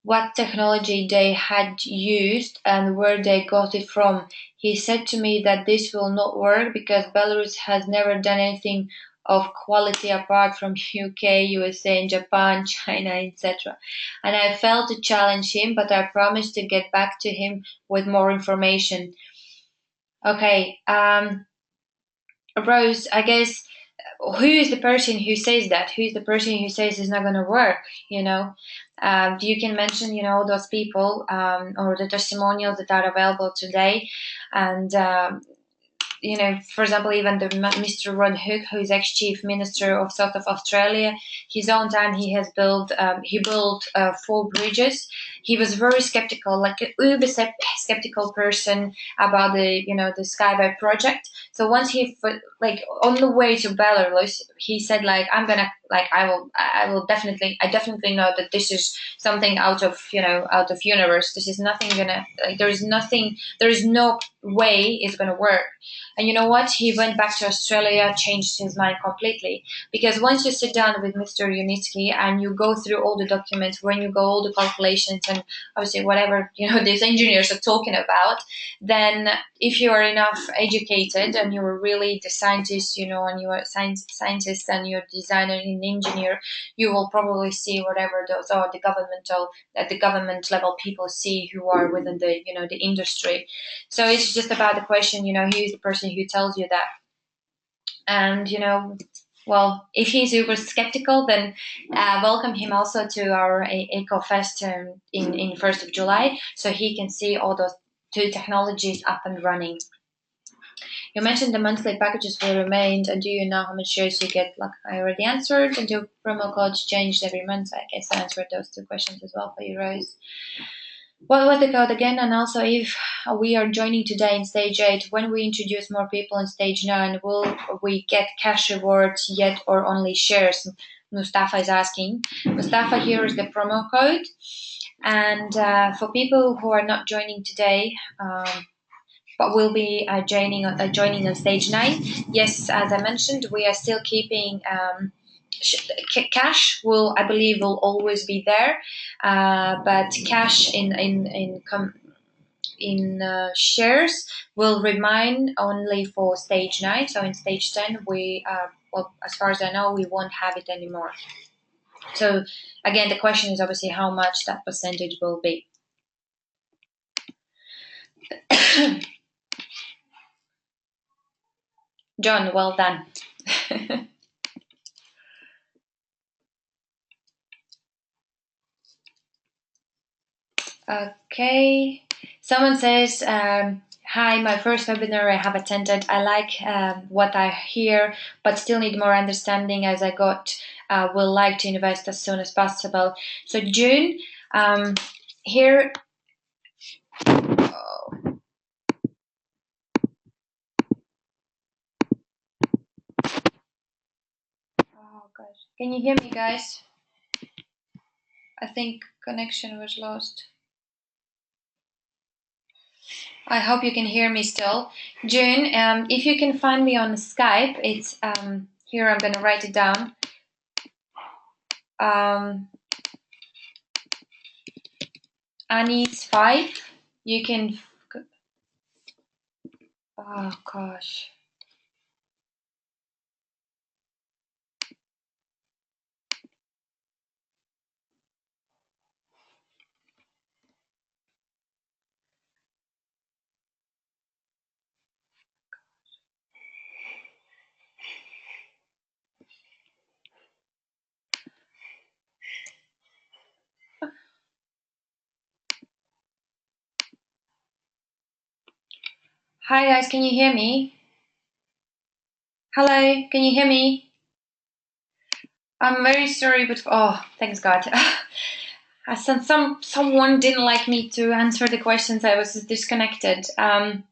Speaker 1: what technology they had used and where they got it from. He said to me that this will not work because Belarus has never done anything of quality apart from UK, USA, and Japan, China, etc. And I failed to challenge him, but I promised to get back to him with more information. Okay, Rose, I guess, who is the person who says that? Who is the person who says it's not going to work? You can mention, those people or the testimonials that are available today, and for example, even the Mr. Ron Hook, who is ex-chief minister of South of Australia, his own time he has built 4 bridges. He was very skeptical, like an uber skeptical person about the SkyWay project. So once he on the way to Belarus, he said I definitely know that this is something out of universe. This is nothing gonna there is no way it's gonna work. And you know what? He went back to Australia, changed his mind completely. Because once you sit down with Mr. Unitsky and you go through all the documents, when you go all the calculations and obviously whatever these engineers are talking about, then if you are enough educated and you are really the scientist, and you are scientist and you're designer and engineer, you will probably see whatever those are the government level people see who are within the the industry. So it's just about the question, who is the person who tells you that. And well, if he's super skeptical, then welcome him also to our EcoFest in 1st of July, so he can see all those 2 technologies up and running. You mentioned the monthly packages will remain, and do you know how much shares you get? Like I already answered, and your promo codes changed every month. I guess I answered those two questions as well for you, Rose. What was the code again? And also, if we are joining today in stage 8, when we introduce more people in stage 9, will we get cash rewards yet or only shares? Mustafa is asking. Mustafa, here is the promo code. And for people who are not joining today, but will be joining on stage 9, yes, as I mentioned, we are still keeping cash will, I believe, will always be there, but cash in shares will remain only for stage 9. So in stage 10, we well, as far as I know, we won't have it anymore. So again, the question is obviously how much that percentage will be. John, well done. Okay, someone says, hi, my first webinar I have attended. I like what I hear, but still need more understanding as I will like to invest as soon as possible. So June, here, oh gosh, can you hear me, guys? I think connection was lost. I hope you can hear me still. June, if you can find me on Skype, it's here, I'm going to write it down. Annie's 5. You can, oh gosh. Hi guys, can you hear me? Hello, can you hear me? I'm very sorry, but oh, thanks God. Someone didn't like me to answer the questions. I was disconnected. So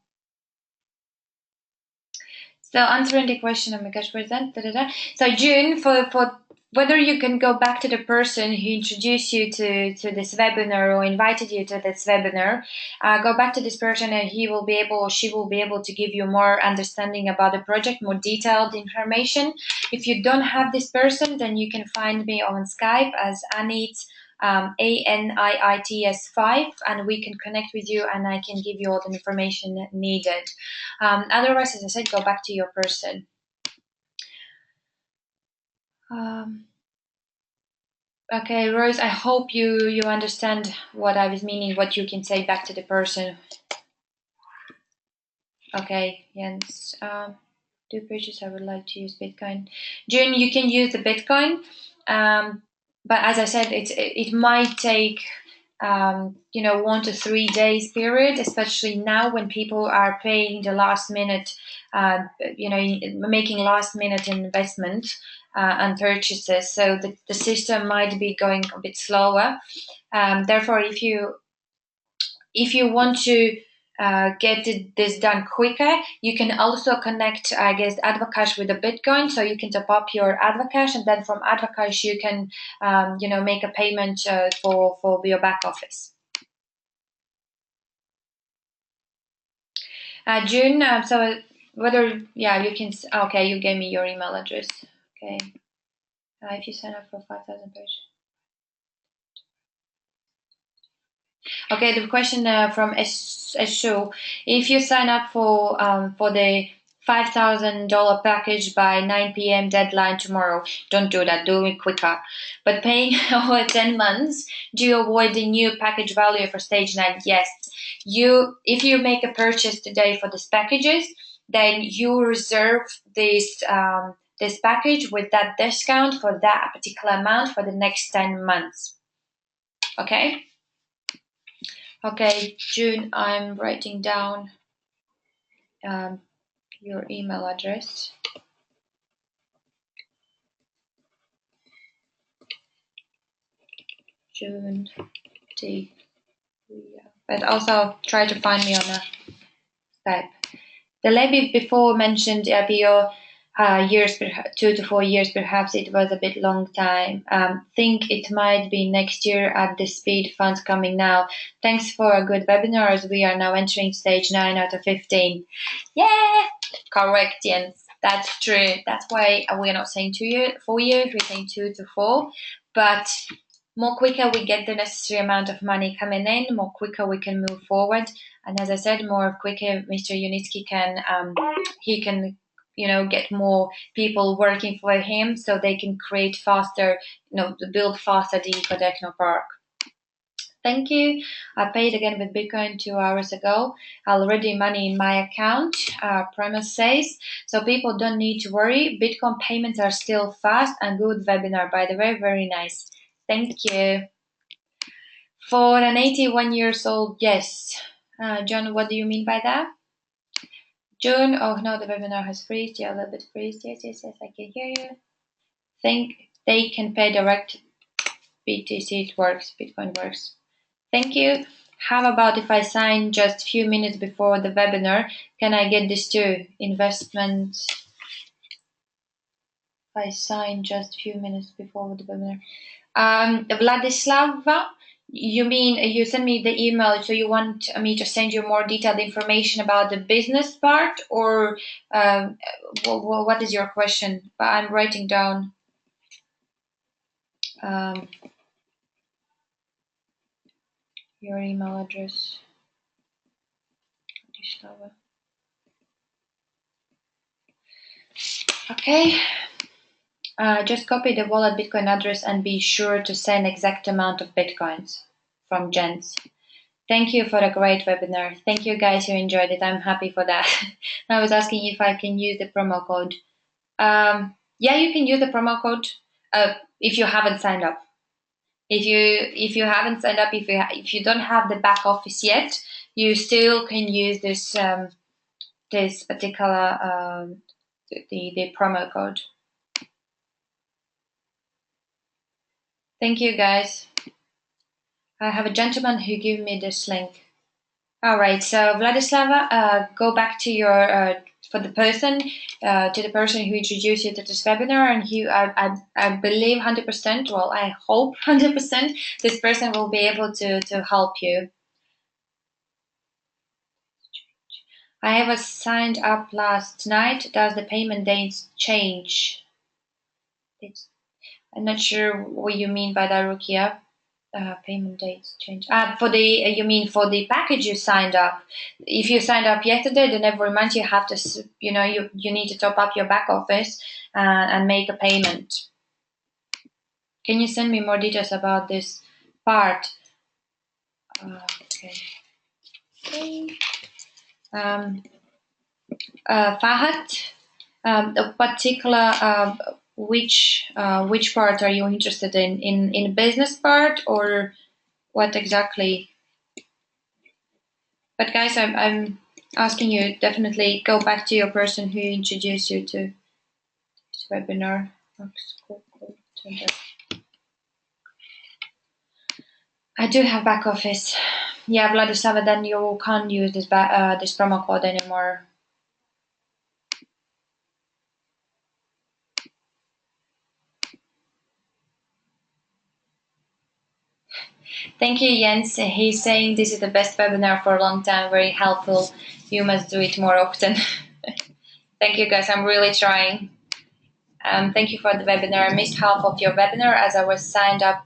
Speaker 1: answering the question, oh my gosh, where's that? So June, for whether you can go back to the person who introduced you to this webinar or invited you to this webinar, go back to this person and he will be able or she will be able to give you more understanding about the project, more detailed information. If you don't have this person, then you can find me on Skype as Anit, ANIITS 5, and we can connect with you and I can give you all the information needed. Otherwise, as I said, go back to your person. Okay, Rose, I hope you understand what I was meaning, what you can say back to the person. Okay, Jens. Do purchase, I would like to use Bitcoin. June, you can use the Bitcoin, but as I said, it might take 1 to 3 days period, especially now when people are paying the last minute, making last minute investment and purchases. So the system might be going a bit slower. Therefore, if you want to get this done quicker, you can also connect, I guess, Advocash with the Bitcoin. So you can top up your Advocash, and then from Advocash you can, make a payment for your back office. June, so whether, you can, okay, you gave me your email address. Okay. If you sign up for 5,000 page. Okay, the question from Esho, if you sign up for the $5,000 package by 9 p.m. deadline tomorrow, don't do that, do it quicker. But paying over 10 months, do you avoid the new package value for stage 9? Yes. If you make a purchase today for these packages, then you reserve this package with that discount for that particular amount for the next 10 months. Okay? Okay, June, I'm writing down your email address. June T. But also try to find me on a Skype. The lady before mentioned your years, 2 to 4 years, perhaps it was a bit long time. Think it might be next year at the speed funds coming now. Thanks for a good webinar as we are now entering stage 9 out of 15. Yeah, correct, Jens. That's true. That's why we're not saying 4 years, we're saying 2 to 4. But more quicker we get the necessary amount of money coming in, more quicker we can move forward. And as I said, more quicker Mr. Unitsky can, he can, get more people working for him so they can create faster, build faster the eco-techno park. Thank you. I paid again with Bitcoin 2 hours ago. Already money in my account, Premise says. So people don't need to worry. Bitcoin payments are still fast and good webinar, by the way. Very nice. Thank you. For an 81 years old, yes. John, what do you mean by that? June, oh no, the webinar has freezed. Yeah, a little bit freezed. Yes, I can hear you. Think they can pay direct BTC, it works, Bitcoin works. Thank you. How about if I sign just a few minutes before the webinar? Can I get this too? Investment. If I sign just a few minutes before the webinar. Vladislava, you mean you send me the email, so you want me to send you more detailed information about the business part, or what is your question? I'm writing down. Your email address. Vladislava. Okay. Just copy the wallet Bitcoin address and be sure to send exact amount of Bitcoins from Jens. Thank you for a great webinar. Thank you guys who enjoyed it. I'm happy for that. I was asking if I can use the promo code. Yeah, you can use the promo code if you haven't signed up. If you haven't signed up, if you don't have the back office yet, you still can use this this particular the promo code. Thank you, guys. I have a gentleman who gave me this link. All right, so Vladislava, go back to your for the person to the person who introduced you to this webinar, and I believe 100%. Well, I hope 100%. This person will be able to help you. I have signed up last night. Does the payment dates change? I'm not sure what you mean by that, Rukia. Payment dates change. For the you mean for the package you signed up? If you signed up yesterday, then every month you have to, you need to top up your back office and make a payment. Can you send me more details about this part? Okay. Fahad, a particular which part are you interested in business part, or what exactly? But guys, I'm asking you, definitely go back to your person who introduced you to this webinar. I do have back office. Yeah, Vladislava, then you can't use this this promo code anymore. Thank you, Jens. He's saying this is the best webinar for a long time, very helpful. You must do it more often. Thank you, guys. I'm really trying. Thank you for the webinar. I missed half of your webinar as I was signed up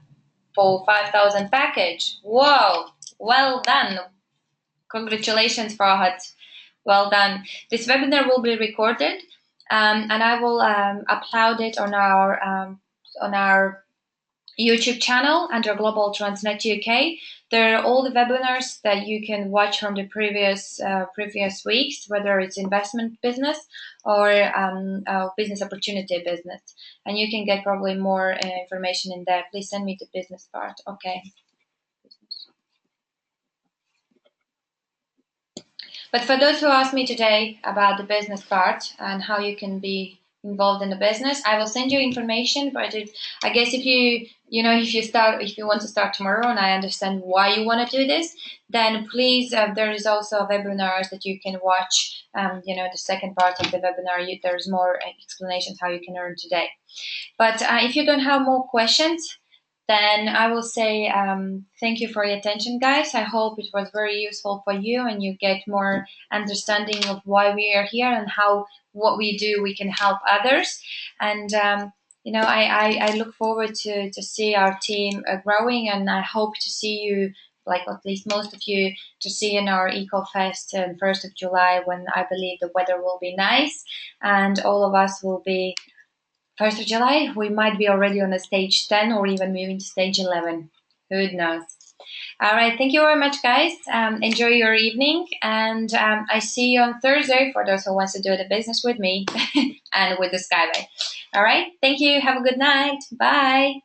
Speaker 1: for 5,000 package. Whoa, well done. Congratulations, Farhad. Well done. This webinar will be recorded, and I will upload it on our YouTube channel under Global Transnet UK. There are all the webinars that you can watch from the previous weeks, whether it's investment business or business opportunity business. And you can get probably more information in there. Please send me the business part. Okay. But for those who asked me today about the business part and how you can be involved in the business, I will send you information. But I guess if you want to start tomorrow, and I understand why you want to do this, then please, there is also webinars that you can watch. The second part of the webinar, there's more explanations how you can earn today. But if you don't have more questions, then I will say thank you for your attention, guys. I hope it was very useful for you and you get more understanding of why we are here and how what we do, we can help others. And, I look forward to see our team growing, and I hope to see you, like at least most of you, to see in our EcoFest on 1st of July, when I believe the weather will be nice and all of us will be 1st of July, we might be already on a stage 10 or even moving to stage 11. Who knows? All right. Thank you very much, guys. Enjoy your evening. And I see you on Thursday for those who wants to do the business with me and with the SkyWay. All right. Thank you. Have a good night. Bye.